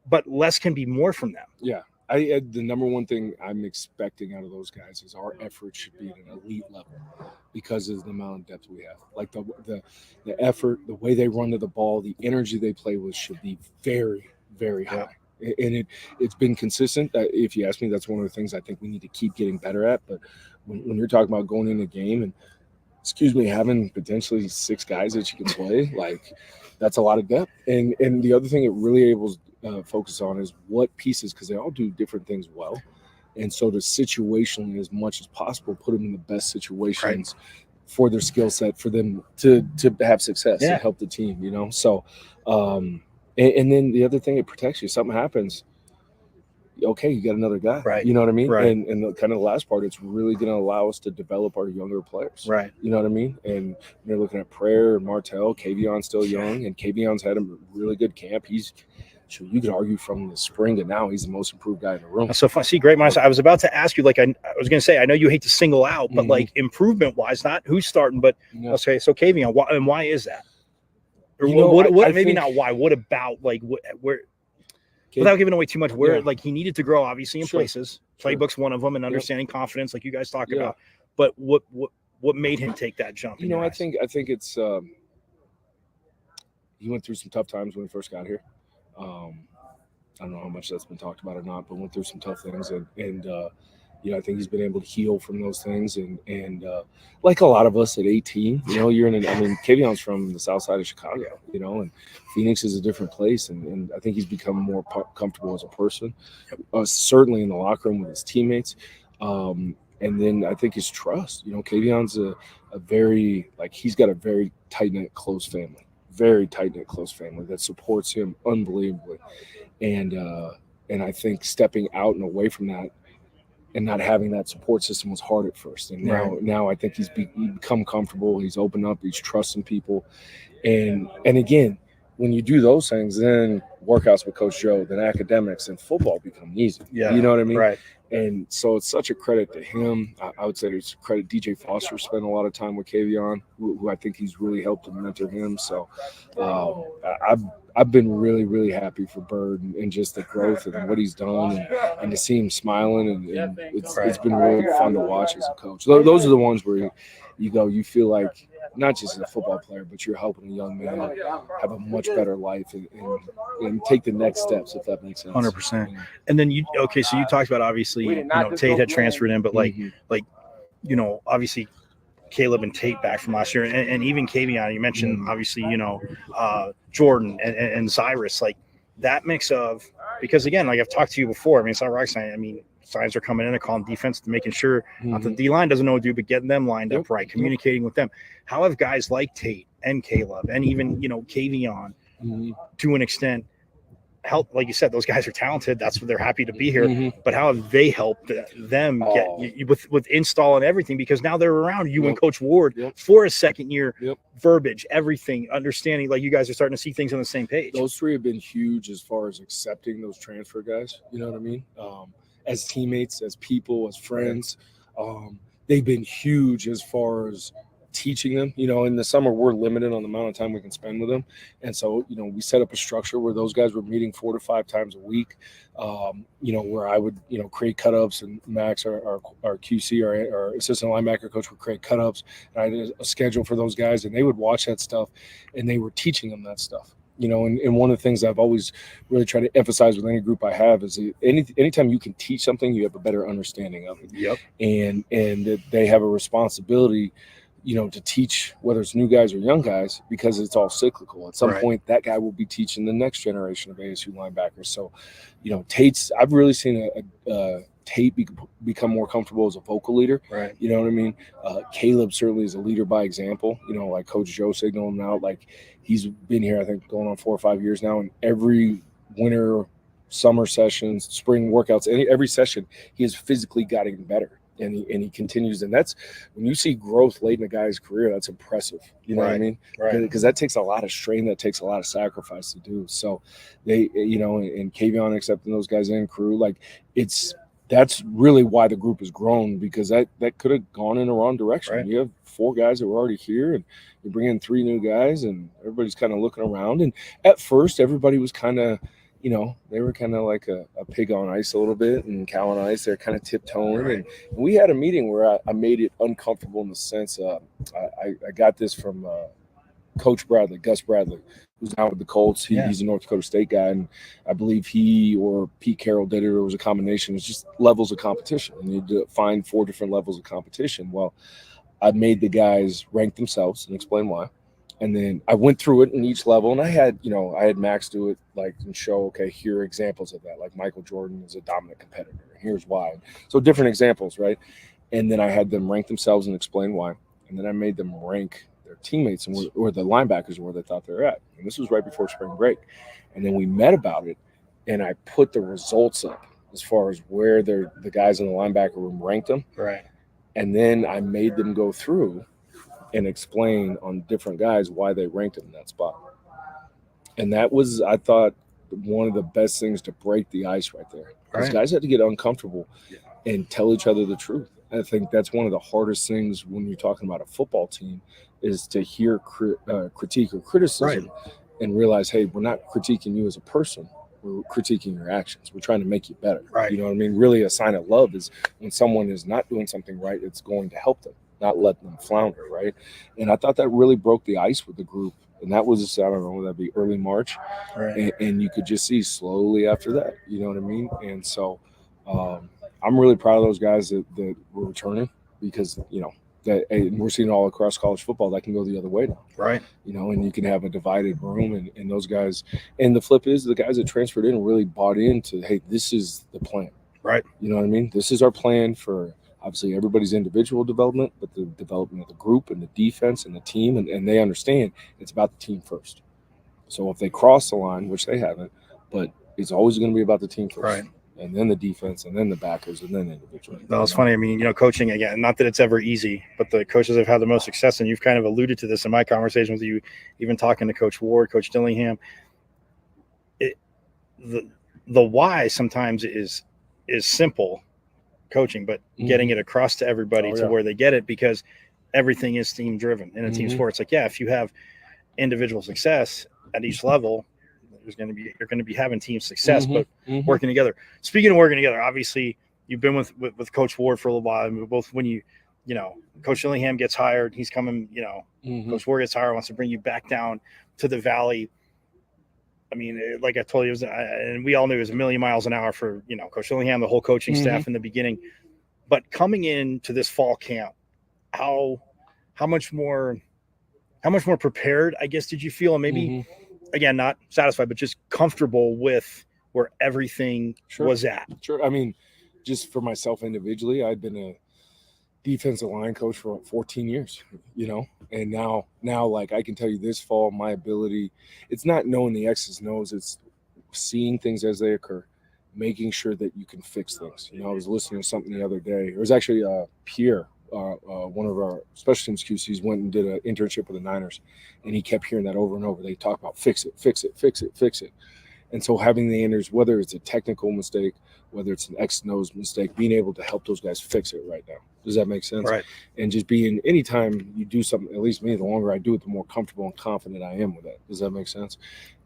But less can be more from them. Yeah. The number one thing I'm expecting out of those guys is our effort should be at an elite level because of the amount of depth we have. Like the effort, the way they run to the ball, the energy they play with should be very, very high. And it's been consistent. If you ask me, that's one of the things I think we need to keep getting better at. But when you're talking about going in a game and, having potentially 6 guys that you can play, like that's a lot of depth. And the other thing it really focus on is what pieces, because they all do different things well. And so to situationally, as much as possible, put them in the best situations for their skill set for them to have success and help the team, So, and then the other thing, it protects you. Something happens, okay, you got another guy. Right. You know what I mean? Right. And the kind of the last part, it's really going to allow us to develop our younger players. Right. You know what I mean? And you're looking at Prayer and Martell. Kavion's still young, and Kavion's had a really good camp. You could argue from the spring to now, he's the most improved guy in the room. So see, great minds. I was about to ask you, like, I was going to say, I know you hate to single out, but like improvement-wise, not who's starting, but okay. So Kavion, why is that? Or what? Maybe not why. What about like where? Without giving away too much, where like he needed to grow, obviously in places. Playbook's one of them, and understanding confidence, like you guys talked about. But what made him take that jump? I think it's he went through some tough times when he first got here. I don't know how much that's been talked about or not, but went through some tough things, and I think he's been able to heal from those things, and like a lot of us at 18, Kavion's from the south side of Chicago, and Phoenix is a different place, and I think he's become more comfortable as a person, certainly in the locker room with his teammates, and then I think his trust. Kavion's a very, like, he's got a very tight-knit, close family. Very tight-knit, close family that supports him unbelievably, and I think stepping out and away from that and not having that support system was hard at first, and now I think he's become comfortable. He's opened up. He's trusting people, and again, when you do those things, then workouts with Coach Joe, then academics and football become easy. Yeah, you know what I mean? Right. And so it's such a credit to him. I would say it's a credit. DJ Foster spent a lot of time with Kavion, who I think he's really helped and mentor him. So I've been really, really happy for Bird and just the growth and what he's done, and to see him smiling, and it's been really fun to watch as a coach. Those are the ones where you feel like not just as a football player, but you're helping a young man have a much better life and take the next steps, if that makes sense. 100%. And then so you talked about, obviously, Tate had transferred in, but obviously Caleb and Tate back from last year, and even Kavion, you mentioned, obviously, Jordan and Cyrus, like that mix of, because again, like I've talked to you before, it's not rocket science. Signs are coming in and calling defense, making sure not the D line doesn't know what to do, but getting them lined up right, communicating with them. How have guys like Tate and Caleb and even, Kavion to an extent help? Like you said, those guys are talented. That's what they're happy to be here. But how have they helped them get with install and everything? Because now they're around you and Coach Ward for a second year, verbiage, everything, understanding, like you guys are starting to see things on the same page. Those three have been huge as far as accepting those transfer guys. You know what I mean? As teammates, as people, as friends, they've been huge as far as teaching them. In the summer, we're limited on the amount of time we can spend with them. And so, we set up a structure where those guys were meeting 4 to 5 times a week, where I would, create cut-ups, and Max, our QC, our assistant linebacker coach, would create cut-ups. And I did a schedule for those guys, and they would watch that stuff, and they were teaching them that stuff. And one of the things I've always really tried to emphasize with any group I have is anytime you can teach something, you have a better understanding of it. Yep. And that they have a responsibility, to teach, whether it's new guys or young guys, because it's all cyclical. At some point, that guy will be teaching the next generation of ASU linebackers. So, I've really seen Tate become more comfortable as a vocal leader. Right. You know what I mean? Caleb certainly is a leader by example, like Coach Joe signaling him out. Like, he's been here, I think, going on 4 or 5 years now, and every winter, summer sessions, spring workouts, every session, he has physically gotten better. And he continues, and that's when you see growth late in a guy's career, that's impressive. You know what I mean? Right. Because that takes a lot of strain, that takes a lot of sacrifice to do. So they, and Kavion accepting those guys in crew, like that's really why the group has grown, because that could have gone in the wrong direction. Right. You have 4 guys that were already here, and you bring in 3 new guys, and everybody's kind of looking around. And at first, everybody was kind of, they were kind of like a pig on ice a little bit, and cow on ice. They're kind of tiptoeing. And we had a meeting where I made it uncomfortable in the sense I got this from Coach Bradley, Gus Bradley, who's now with the Colts. He's a North Dakota State guy, and I believe he or Pete Carroll did it, or it was a combination. It's just levels of competition. You need to find 4 different levels of competition. Well, I made the guys rank themselves and explain why. And then I went through it in each level, and I had Max do it and show, okay, here are examples of that. Like Michael Jordan is a dominant competitor, and here's why. So different examples, right? And then I had them rank themselves and explain why. And then I made them rank their teammates and where the linebackers where they thought they were at. And this was right before spring break. And then we met about it, and I put the results up as far as where the guys in the linebacker room ranked them. Right. And then I made them go through and explain on different guys why they ranked him in that spot. And that was, I thought, one of the best things to break the ice right there. Because guys had to get uncomfortable and tell each other the truth. I think that's one of the hardest things when you're talking about a football team is to hear critique or criticism and realize, hey, we're not critiquing you as a person. We're critiquing your actions. We're trying to make you better. Right. You know what I mean? Really, a sign of love is when someone is not doing something right, it's going to help them, not let them flounder, right? And I thought that really broke the ice with the group. And that was, I don't know, that'd be early March. Right. And you could just see slowly after that, you know what I mean? And so I'm really proud of those guys that were returning because, and we're seeing all across college football that can go the other way now. Right. And you can have a divided room and those guys. And the flip is the guys that transferred in really bought into, hey, this is the plan. Right. You know what I mean? This is our plan for obviously everybody's individual development, but the development of the group and the defense and the team. And they understand it's about the team first. So if they cross the line, which they haven't, but it's always going to be about the team first. Right. And then the defense, and then the backers, and then the individual. Well, it's funny. I mean, coaching, again, not that it's ever easy, but the coaches have had the most success, and you've kind of alluded to this in my conversation with you, even talking to Coach Ward, Coach Dillingham. The why sometimes is simple coaching, but getting it across to everybody to where they get it, because everything is team driven in a team sport. It's like, if you have individual success at each level, you're going to be having team success, but working together. Speaking of working together, obviously you've been with Coach Ward for a little while. I mean, both when Coach Dillingham gets hired, he's coming, Coach Ward gets hired, wants to bring you back down to the Valley. I mean, like I told you, and we all knew it was a million miles an hour for, Coach Dillingham, the whole coaching staff in the beginning. But coming into this fall camp, how much more prepared, I guess, did you feel? And maybe, again, not satisfied, but just comfortable with where everything was at. Sure. I mean, just for myself individually, I've been a defensive line coach for 14 years, and now like I can tell you this fall, my ability, it's not knowing the X's and O's, it's seeing things as they occur, making sure that you can fix things. I was listening to something the other day. It was actually Pierre, one of our special teams QCs, went and did an internship with the Niners, and he kept hearing that over and over. They talk about fix it, fix it, fix it, fix it. And so having the answers, whether it's a technical mistake, whether it's an X and O's mistake, being able to help those guys fix it right now. Does that make sense? Right. And just being, anytime you do something, at least me, the longer I do it, the more comfortable and confident I am with it. Does that make sense?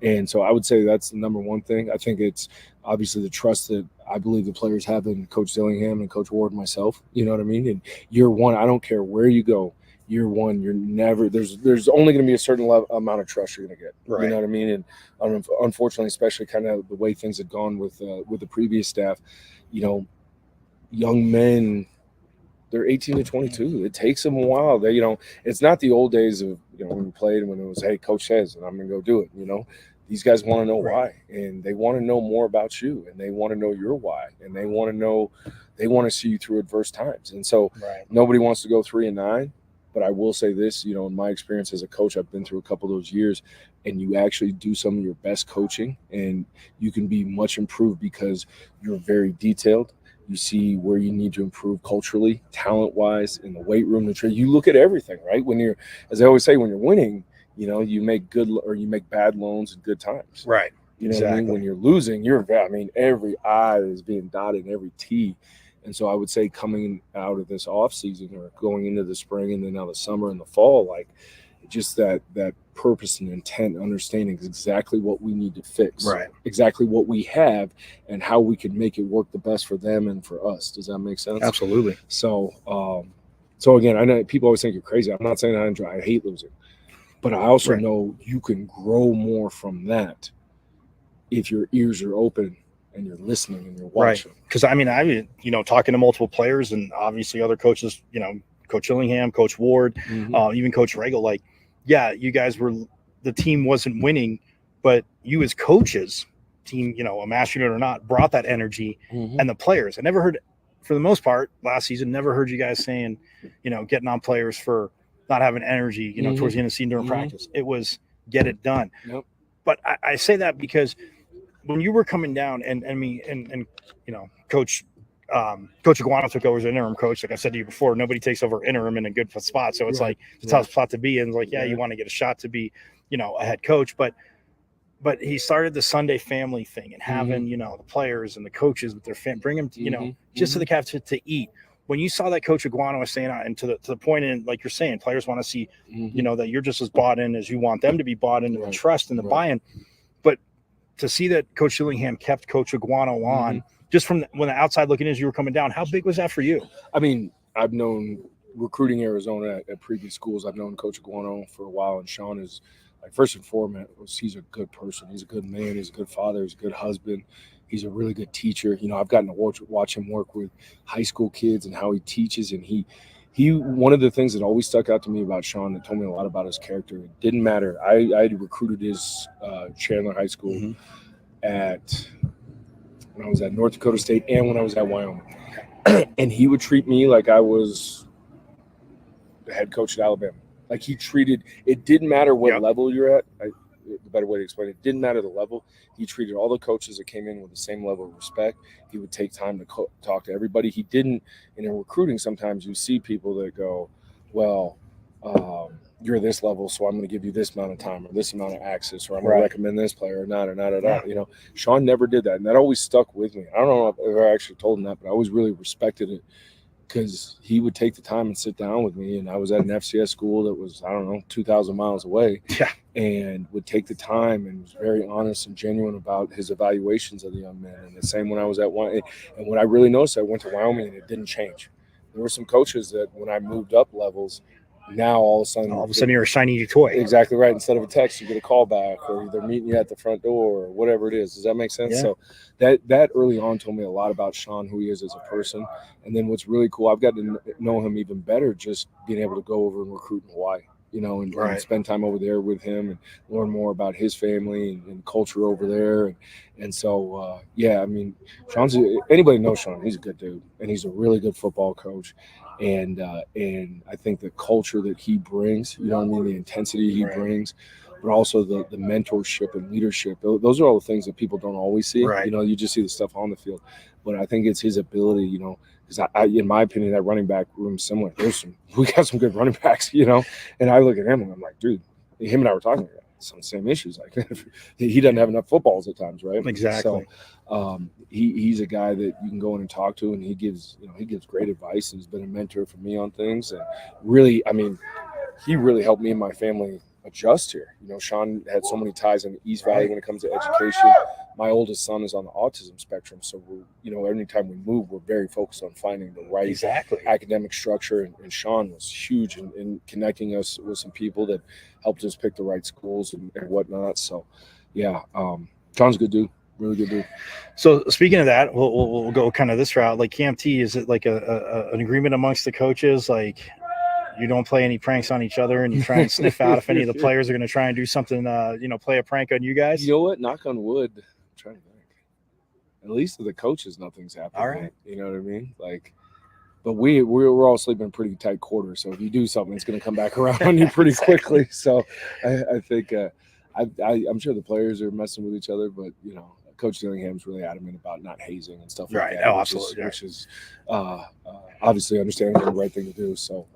And so I would say that's the number one thing. I think it's obviously the trust that I believe the players have in Coach Dillingham and Coach Ward and myself. You know what I mean? And year one, I don't care where you go. Year one, you're never, there's only going to be a certain amount of trust you're going to get. Right. You know what I mean? And unfortunately, especially kind of the way things had gone with the previous staff, young men, they're 18 to 22. It takes them a while. They, it's not the old days of, when we played, when it was, hey, coach says, and I'm going to go do it. These guys want to know why, and they want to know more about you, and they want to know your why, and they want to see you through adverse times. And so nobody wants to go 3-9. But I will say this, in my experience as a coach, I've been through a couple of those years, and you actually do some of your best coaching, and you can be much improved because you're very detailed. You see where you need to improve culturally, talent-wise, in the weight room. You look at everything, right? When you're, as I always say, when you're winning, you make good or you make bad loans at good times. Right. You know what I mean? When you're losing, every I is being dotted, every T. And so I would say coming out of this off season or going into the spring and then now the summer and the fall, like just that purpose and intent, understanding exactly what we need to fix, Right. exactly what we have, and how we can make it work the best for them and for us. Does that make sense? Absolutely. So, so again, I know people always think you're crazy. I'm not saying I hate losing, but I also Right. know you can grow more from that if your ears are open and you're listening and you're watching. Because I mean, talking to multiple players and obviously other coaches, Coach Illingham, Coach Ward, even Coach Regal, like, yeah, you guys the team wasn't winning, but you as coaches, team, a mass unit or not, brought that energy and the players. I never heard, for the most part, last season, never heard you guys saying, getting on players for not having energy, towards the end of the season during practice. It was get it done. Yep. But I say that because when you were coming down and Coach Iguana took over as an interim coach. Like I said to you before, nobody takes over interim in a good spot. So it's like it's a tough spot to be in. It's like, you want to get a shot to be, a head coach. But he started the Sunday family thing and having, the players and the coaches with their bring them, just to the caf to eat. When you saw that Coach Iguana was saying, and to the point, in like you're saying, players want to see, that you're just as bought in as you want them to be bought in, and the trust and the buy-in. But to see that Coach Illingham kept Coach Iguana on, just from when the outside looking in as you were coming down, how big was that for you? I mean, I've known recruiting Arizona at previous schools. I've known Coach Iguana for a while, and Sean is, like, first and foremost, he's a good person. He's a good man. He's a good father. He's a good husband. He's a really good teacher. I've gotten to watch him work with high school kids and how he teaches. And he one of the things that always stuck out to me about Sean that told me a lot about his character, it didn't matter. I had recruited his Chandler High School when I was at North Dakota State and when I was at Wyoming. And he would treat me like I was the head coach at Alabama. Like, it didn't matter what level you're at. The better way to explain it didn't matter the level. He treated all the coaches that came in with the same level of respect. He would take time to talk to everybody. He didn't. And in recruiting, sometimes you see people that go, well, you're this level, so I'm going to give you this amount of time or this amount of access, or I'm going to recommend this player or not. Sean never did that. And that always stuck with me. I don't know if I actually told him that, but I always really respected it, because he would take the time and sit down with me. And I was at an FCS school that was, 2,000 miles away, and would take the time and was very honest and genuine about his evaluations of the young men. And the same when I was at Wyoming. And what I really noticed, I went to Wyoming and it didn't change. There were some coaches that when I moved up levels, now all of a sudden you're a shiny new toy. Exactly right. Instead of a text, you get a call back, or they're meeting you at the front door, or whatever it is. Does that make sense? Yeah. So that early on told me a lot about Sean, who he is as a person. And then what's really cool, I've got to know him even better just being able to go over and recruit in Hawaii, and spend time over there with him and learn more about his family and culture over there. And so, Sean's anybody knows Sean. He's a good dude, and he's a really good football coach. And I think the culture that he brings, the intensity he brings, but also the mentorship and leadership. Those are all the things that people don't always see. Right. You just see the stuff on the field. But I think it's his ability, because I, in my opinion, that running back room's similar. We got some good running backs, and I look at him and I'm like, dude, him and I were talking about some of the same issues. Like, he doesn't have enough footballs at times, right? Exactly. So he's a guy that you can go in and talk to, and he gives great advice, and he's been a mentor for me on things. And really, he really helped me and my family adjust here. Sean had so many ties in the East Valley when it comes to education. My oldest son is on the autism spectrum, so anytime we move, we're very focused on finding the right academic structure. And Sean was huge in connecting us with some people that helped us pick the right schools and whatnot. So, Sean's a good dude. Really good dude. So speaking of that, we'll go kind of this route. Like, Camp T, is it like an agreement amongst the coaches? Like, you don't play any pranks on each other, and you try and sniff out if any of the players are going to try and do something, play a prank on you guys? You know what? Knock on wood. I'm trying to think. At least to the coaches, nothing's happened. All right. You know what I mean? Like, but we're all sleeping in pretty tight quarters. So if you do something, it's going to come back around on you pretty quickly. So I think I'm sure the players are messing with each other, but Coach Dillingham's really adamant about not hazing and stuff like that. Oh, absolutely. Which is obviously understanding the right thing to do. So,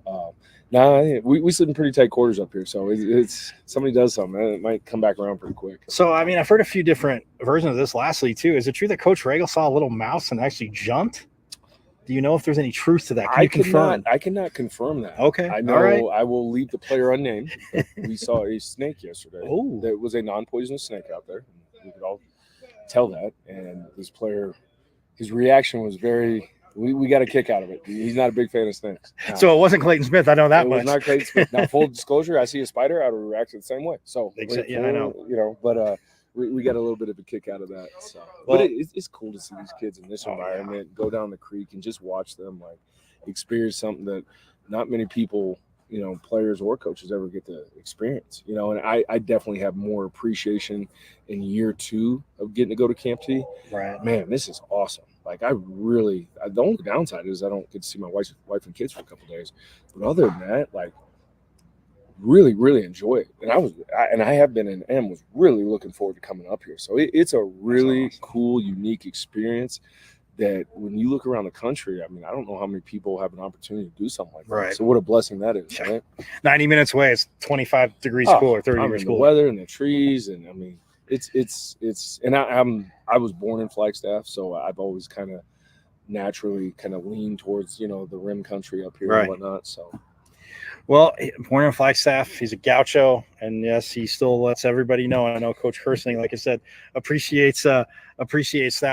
we sleep in pretty tight quarters up here. So it's somebody does something, it might come back around pretty quick. So, I've heard a few different versions of this lastly, too. Is it true that Coach Regal saw a little mouse and actually jumped? Do you know if there's any truth to that? Can you confirm? I cannot confirm that. Okay. I know. All right. I will leave the player unnamed. We saw a snake yesterday. Oh. There was a non-poisonous snake out there. We could all tell that. And this player, his reaction was very. We got a kick out of it. He's not a big fan of snakes. So it wasn't Clayton Smith. I know that it much. It was not Clayton Smith. Now, full disclosure, I see a spider, I would react the same way. So, exactly. Yeah, I know. You know, but we got a little bit of a kick out of that. So, well, but it's cool to see these kids in this environment, go down the creek and just watch them like experience something that not many people, you know, players or coaches ever get to experience. You know, and I definitely have more appreciation in year 2 of getting to go to Camp T. Right. Man, this is awesome. Like the only downside is I don't get to see my wife and kids for a couple of days. But other than that, like really, really enjoy it. And I have been and was really looking forward to coming up here. So it's a really cool, unique experience that when you look around the country, I mean, I don't know how many people have an opportunity to do something like that. Right. So what a blessing that is, right? 90 minutes away, it's 25 degrees cooler, 30 degrees cooler. The weather and the trees, and I mean, it's and I was born in Flagstaff, so I've always kind of naturally kind of leaned towards, you know, the rim country up here and whatnot. So, well, born in Flagstaff, he's a gaucho, and yes, he still lets everybody know. And I know Coach Kersling, like I said, appreciates that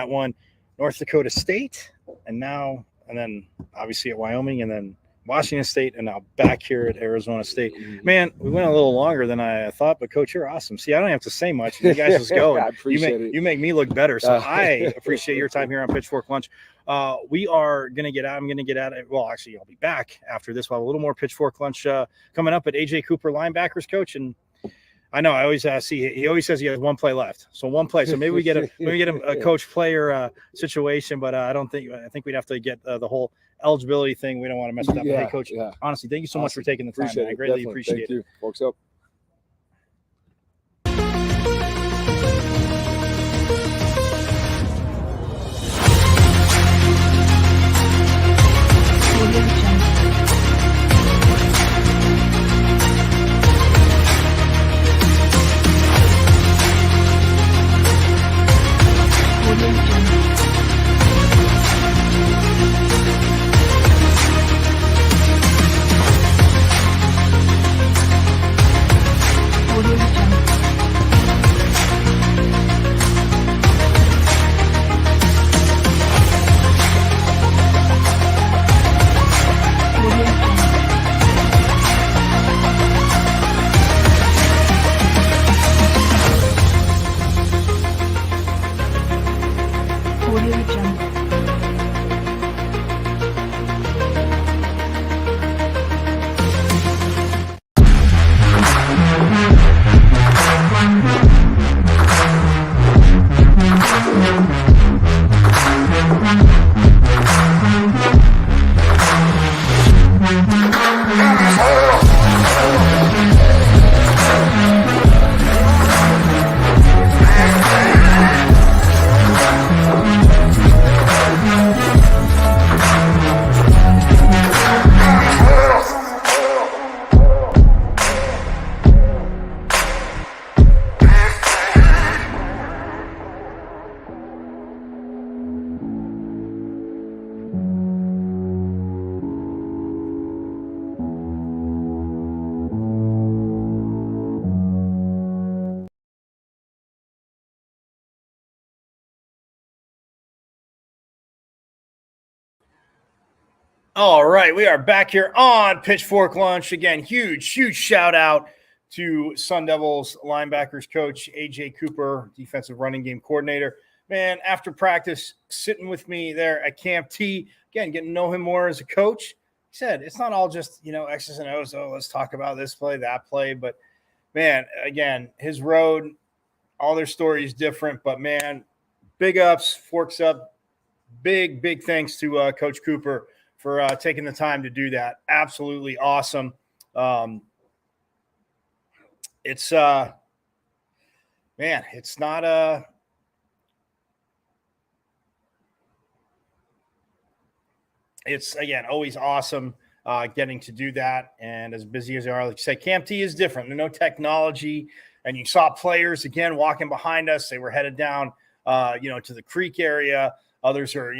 one. North Dakota State, and then obviously at Wyoming, and then Washington State, and now back here at Arizona State. Man, we went a little longer than I thought, but Coach, you're awesome. See, I don't have to say much. You guys just go. I appreciate it. You make me look better, so I appreciate your time here on Pitchfork Lunch. We are going to get out. I'm going to get out. Well, actually, I'll be back after this. We'll have a little more Pitchfork Lunch coming up at AJ Cooper Linebackers coach. And I know I always see he always says he has one play left. So one play. So maybe we get a coach player situation, but I think we'd have to get the whole eligibility thing. We don't want to mess with that. But hey, Coach, honestly, thank you so much for taking the time. I greatly appreciate it. Thank you. Folks up. All right, we are back here on Pitchfork Lunch. Again, huge shout out to Sun Devils linebackers coach AJ Cooper, defensive running game coordinator. Man, after practice, sitting with me there at Camp T, again, getting to know him more as a coach. He said it's not all just, X's and O's. Oh, let's talk about this play, that play. But, man, again, his road, all their stories different. But, man, big ups, forks up, big thanks to Coach Cooper for taking the time to do that. Absolutely awesome. It's not it's again, always awesome getting to do that. And as busy as they are, like you say, Camp T is different. There's no technology, and you saw players again, walking behind us. They were headed down, to the creek area. Others are,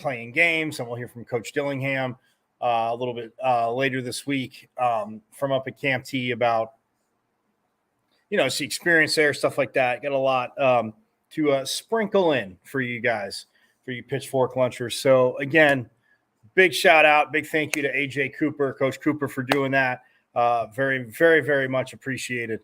playing games, and we'll hear from Coach Dillingham a little bit later this week from up at Camp T about, see experience there, stuff like that. Got a lot to sprinkle in for you guys, for you Pitchfork Lunchers. So, again, big shout out, big thank you to AJ Cooper, Coach Cooper, for doing that. Very, very, very much appreciated.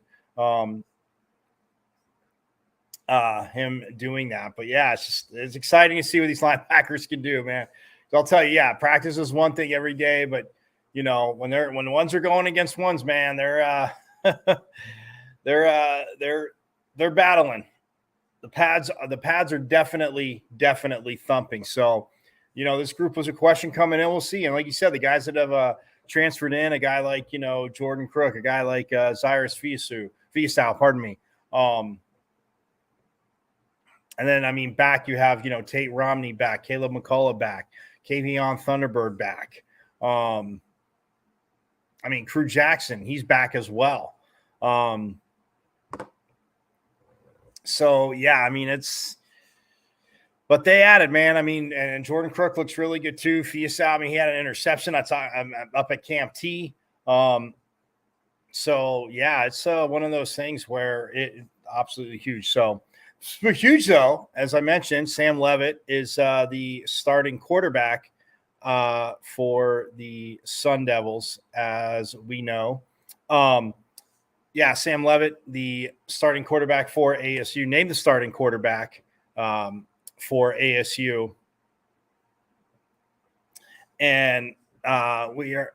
Him doing that. But yeah, it's exciting to see what these linebackers can do, man. So I'll tell you, practice is one thing every day, but when the ones are going against ones, man, they're they're battling. The pads are definitely thumping. So, this group was a question coming in. We'll see. And like you said, the guys that have transferred in, a guy like, Jordan Crook, a guy like Cyrus Fiesau, pardon me. And then, back you have, Tate Romney back, Caleb McCullough back, Kavion Thunderbird back. Crew Jackson, he's back as well. So, yeah, but they added, man. And Jordan Crook looks really good too. Fiesau, he had an interception. I'm up at Camp T. So, yeah, it's one of those things where it absolutely huge. So, huge, though, as I mentioned, Sam Levitt is the starting quarterback for the Sun Devils, as we know. Sam Levitt, the starting quarterback for ASU, named the starting quarterback for ASU. And we are,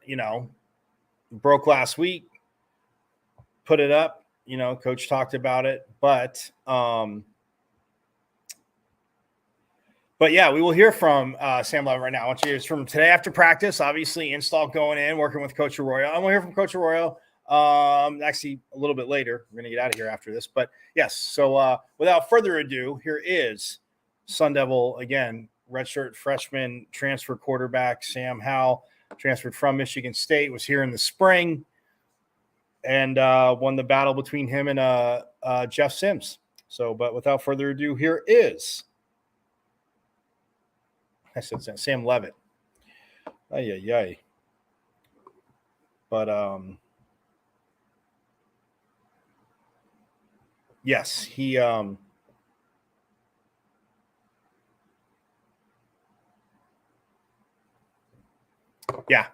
broke last week, put it up, Coach talked about it, but yeah, we will hear from Sam Levitt right now. I want you to hear from today after practice, obviously install going in, working with Coach Arroyo. I'm going to hear from Coach Arroyo actually a little bit later. We're going to get out of here after this. But, yes, so without further ado, here is Sun Devil, again, redshirt freshman transfer quarterback Sam Howell, transferred from Michigan State, was here in the spring, and won the battle between him and Jeff Sims. So, but without further ado, here is – I said Sam Levitt. Ay. But yes, he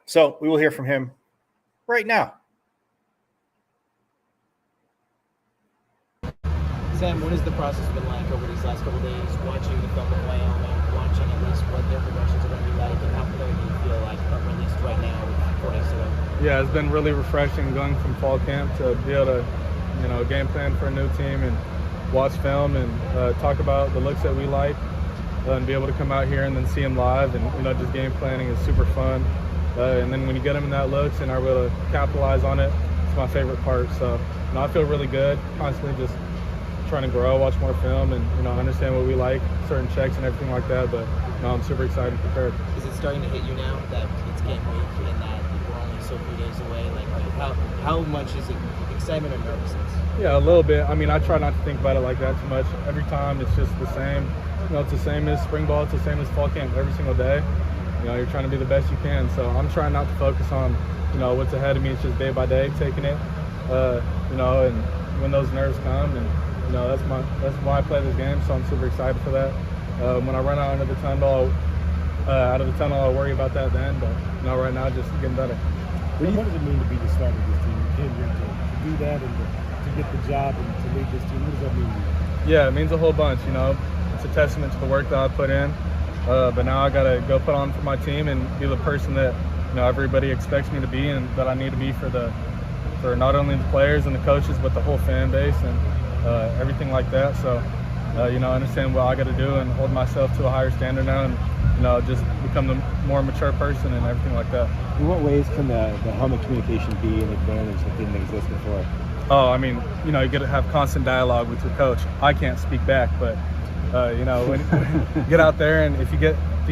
so we will hear from him right now. Sam, what has the process been like over these last couple of days, watching the film of Wyoming, watching at least what their progressions are going to be like, and how familiar do you feel like, at least right now, with 4 days to go? Yeah, it's been really refreshing going from fall camp to be able to, game plan for a new team and watch film and talk about the looks that we like, and be able to come out here and then see them live, and just game planning is super fun. And then when you get them in that looks and are able to capitalize on it, it's my favorite part. So I feel really good, constantly just trying to grow, watch more film, and understand what we like, certain checks and everything like that. But I'm super excited and prepared. Is it starting to hit you now that it's game week and that we're only so few days away? Like how much is it excitement or nervousness? Yeah, a little bit. I try not to think about it like that too much. Every time it's just the same. It's the same as spring ball. It's the same as fall camp every single day. You're trying to be the best you can. So I'm trying not to focus on, what's ahead of me. It's just day by day, taking it, and when those nerves come, and that's why I play this game. So I'm super excited for that. When I run out of the tunnel, I'll worry about that then. But right now, just getting better. What does it mean to be the starter of this team? You came here to do that and to get the job and to lead this team. What does that mean to you? Yeah, it means a whole bunch. It's a testament to the work that I put in. But now I got to go put on for my team and be the person that everybody expects me to be, and that I need to be for not only the players and the coaches, but the whole fan base and everything like that. So understand what I got to do and hold myself to a higher standard now, and just become the more mature person and everything like that. In what ways can the helmet communication be an advantage that didn't exist before? Oh, you got to have constant dialogue with your coach. I can't speak back, but when you get out there, and if you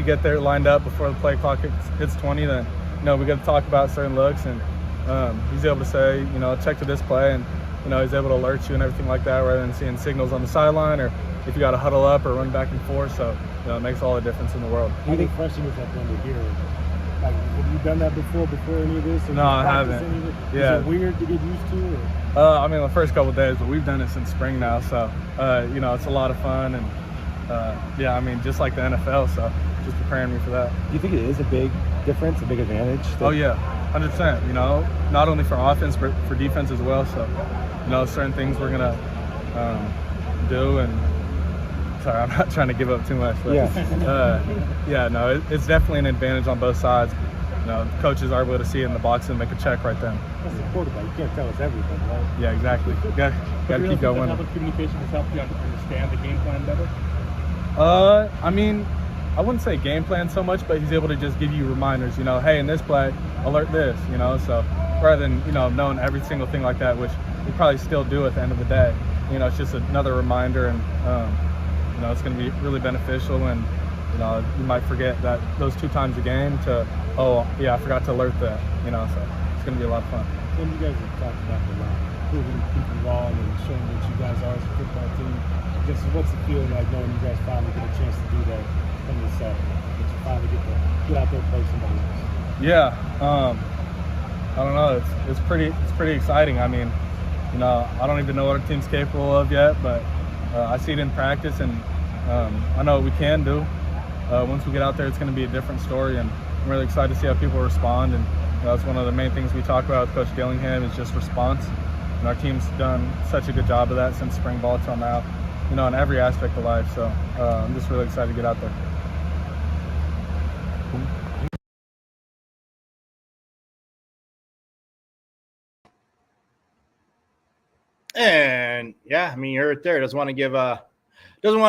get there lined up before the play clock hits 20, then we got to talk about certain looks, and he's able to say, check to this play, and he's able to alert you and everything like that, rather than seeing signals on the sideline or if you got to huddle up or run back and forth. So it makes all the difference in the world. How do you think freshmen have done to here? Like, have you done that before any of this? No, I haven't. Yeah. Is it weird to get used to? Or? I mean, the first couple of days, but we've done it since spring now. So, it's a lot of fun. And, I mean, just like the NFL. So just preparing me for that. Do you think it is a big difference, a big advantage? Oh, yeah, 100%. Not only for offense, but for defense as well. So, certain things we're going to do. And sorry, I'm not trying to give up too much. But, it's definitely an advantage on both sides. Coaches are able to see it in the box and make a check right then. That's the quarterback. You can't tell us everything, right? Yeah, exactly. Got to keep going. How the communication has helped you understand the game plan better? I mean, I wouldn't say game plan so much, but he's able to just give you reminders, hey, in this play, alert this, so rather than, knowing every single thing like that, which we probably still do at the end of the day. It's just another reminder, and, it's going to be really beneficial, and, you might forget that those 2 times a game to, I forgot to alert that, so it's going to be a lot of fun. When you guys have talked about a lot, proving people wrong and showing what you guys are as a football team, just what's the feeling like knowing you guys finally get a chance to do that from the set, that you finally get out there and play somebody else? Yeah, I don't know. It's pretty exciting. I mean, I don't even know what our team's capable of yet, but I see it in practice, and I know what we can do. Once we get out there, it's going to be a different story, and I'm really excited to see how people respond. And that's one of the main things we talk about with Coach Dillingham is just response. And our team's done such a good job of that since spring ball till now, in every aspect of life. So I'm just really excited to get out there. And I mean, you're right there. Doesn't want to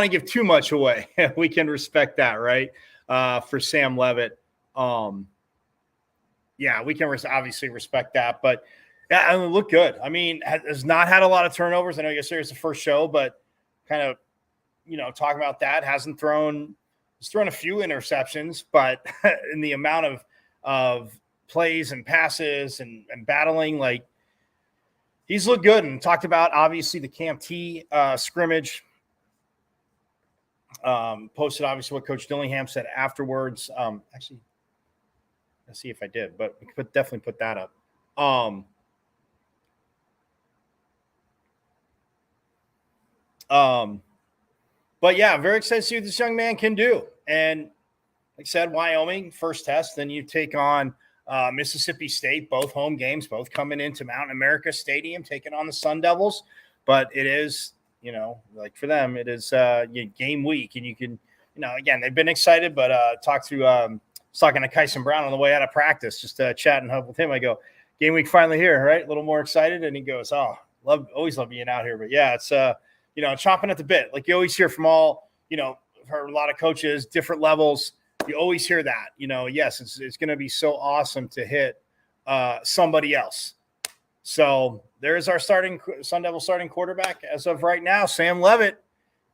give too much away. We can respect that, right? For Sam Levitt. We can obviously respect that, but I mean, look good. I mean, has not had a lot of turnovers. I know yesterday was the first show, but kind of, talking about that, he's thrown a few interceptions, but in the amount of plays and passes and battling, like, he's looked good. And talked about, obviously, the Camp T scrimmage. Posted, obviously, what Coach Dillingham said afterwards. Actually, let's see if I did, but we could definitely put that up. But very excited to see what this young man can do. And like I said, Wyoming, first test. Then you take on Mississippi State, both home games, both coming into Mountain America Stadium, taking on the Sun Devils. But it is, like for them, it is game week. And you can, again, they've been excited, but talking to Kyson Brown on the way out of practice, just chatting up with him. I go, game week finally here, right? A little more excited. And he goes, always love being out here. But it's chomping at the bit. Like you always hear from all, for a lot of coaches, different levels. You always hear that, yes, it's going to be so awesome to hit somebody else. So there's our Sun Devil starting quarterback as of right now, Sam Levitt.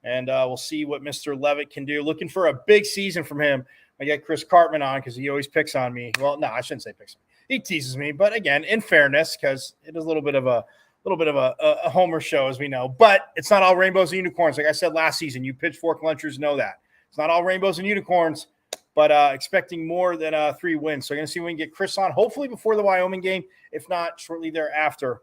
And we'll see what Mr. Levitt can do. Looking for a big season from him. I get Chris Cartman on because he always picks on me. Well, no, I shouldn't say picks on me. He teases me, but again, in fairness, because it is a little bit of a homer show, as we know. But it's not all rainbows and unicorns. Like I said last season, you Pitchfork Lunchers know that. It's not all rainbows and unicorns, but expecting more than 3 wins. So we're going to see if we can get Chris on, hopefully before the Wyoming game, if not shortly thereafter.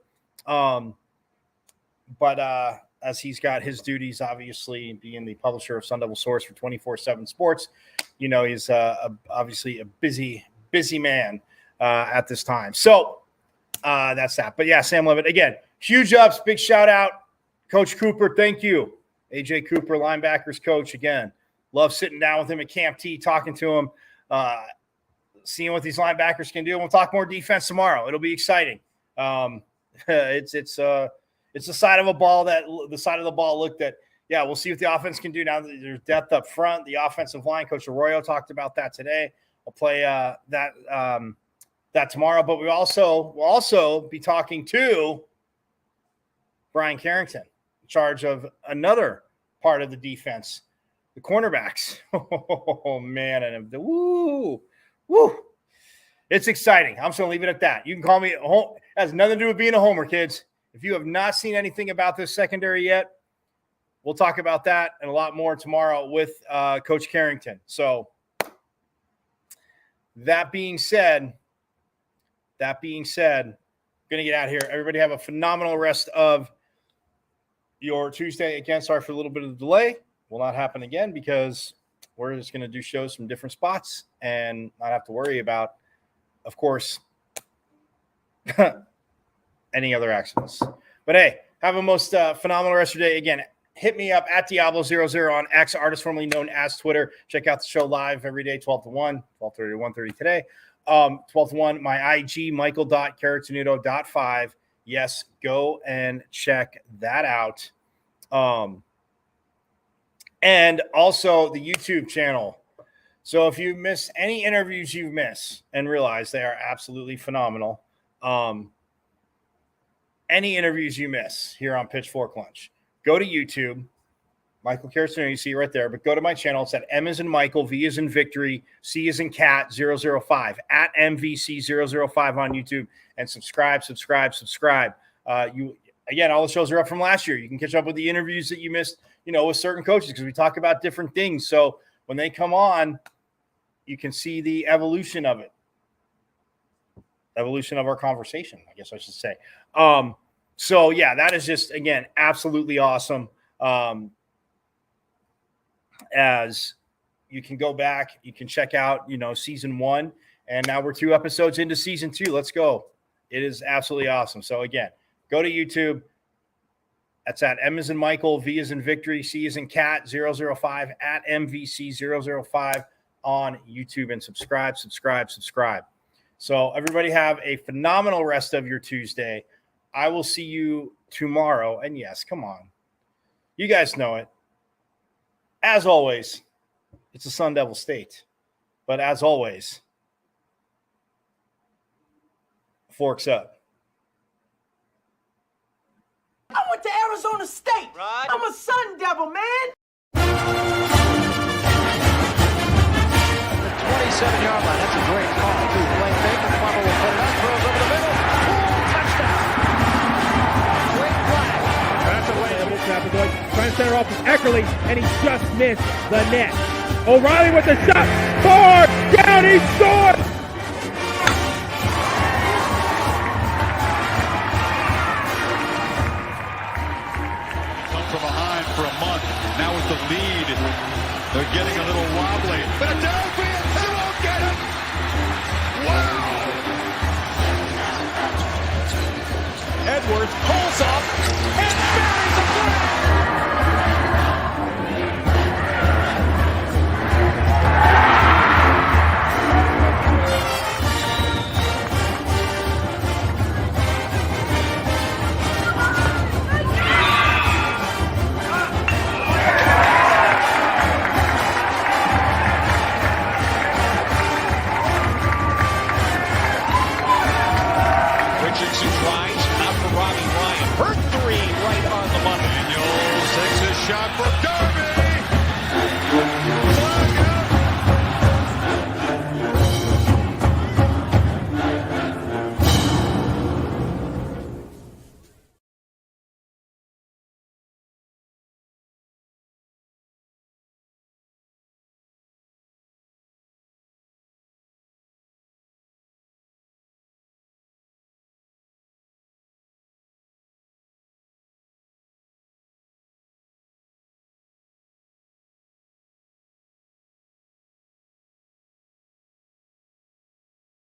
As he's got his duties, obviously, being the publisher of Sun Devil Source for 24/7 Sports, he's obviously a busy man at this time. So that's that. But Sam Levitt, again, huge ups, big shout out. Coach Cooper, thank you. AJ Cooper, linebackers coach, again. Love sitting down with him at Camp T, talking to him, seeing what these linebackers can do. And we'll talk more defense tomorrow. It'll be exciting. It's the side of the ball looked at. We'll see what the offense can do now that there's depth up front. The offensive line, Coach Arroyo talked about that today. I'll play that tomorrow. But we'll also be talking to Brian Carrington, in charge of another part of the defense, the cornerbacks. Oh man, and woo! It's exciting. I'm just gonna leave it at that. You can call me. It has nothing to do with being a homer, kids. If you have not seen anything about this secondary yet, we'll talk about that and a lot more tomorrow with Coach Carrington. So that being said, going to get out of here. Everybody have a phenomenal rest of your Tuesday. Again, sorry for a little bit of the delay. Will not happen again because we're just going to do shows from different spots and not have to worry about, of course, any other accidents. But hey, have a most phenomenal rest of your day. Again, hit me up at Diablo00 on X, artist formerly known as Twitter. Check out the show live every day, 12 to 1, 12:30 to 1:30 today. 12 to 1, my IG, michael.carrotenuto.5. Yes, go and check that out. And also the YouTube channel. So if you miss any interviews you've missed and realize they are absolutely phenomenal, any interviews you miss here on Pitchfork Lunch, go to YouTube, Michael Carrington, you see it right there, but go to my channel. It's at M as in Michael, V as in Victory, C as in Cat 005, at MVC005 on YouTube, and subscribe. Again, all the shows are up from last year. You can catch up with the interviews that you missed, with certain coaches, because we talk about different things. So when they come on, you can see the evolution of it. Evolution of our conversation, I guess I should say. So yeah, that is just, again, absolutely awesome. As you can go back, you can check out, season 1, and now we're 2 episodes into season 2. Let's go. It is absolutely awesome. So again, go to YouTube. That's at M as in Michael, V as in Victory, C as in Cat 005, at MVC005 on YouTube, and subscribe. So everybody have a phenomenal rest of your Tuesday. I will see you tomorrow. And yes, come on. You guys know it. As always, it's a Sun Devil state. But as always, forks up. I went to Arizona State. Right. I'm a Sun Devil, man. The 27-yard line. That's a great call, too. Blaine Baker, Plummer will put it up, throws over the middle. Touchdown. Great flag. That's a way. Trying to center off with Eckerly, and he just missed the net. O'Reilly with the shot. 4 down, he scored.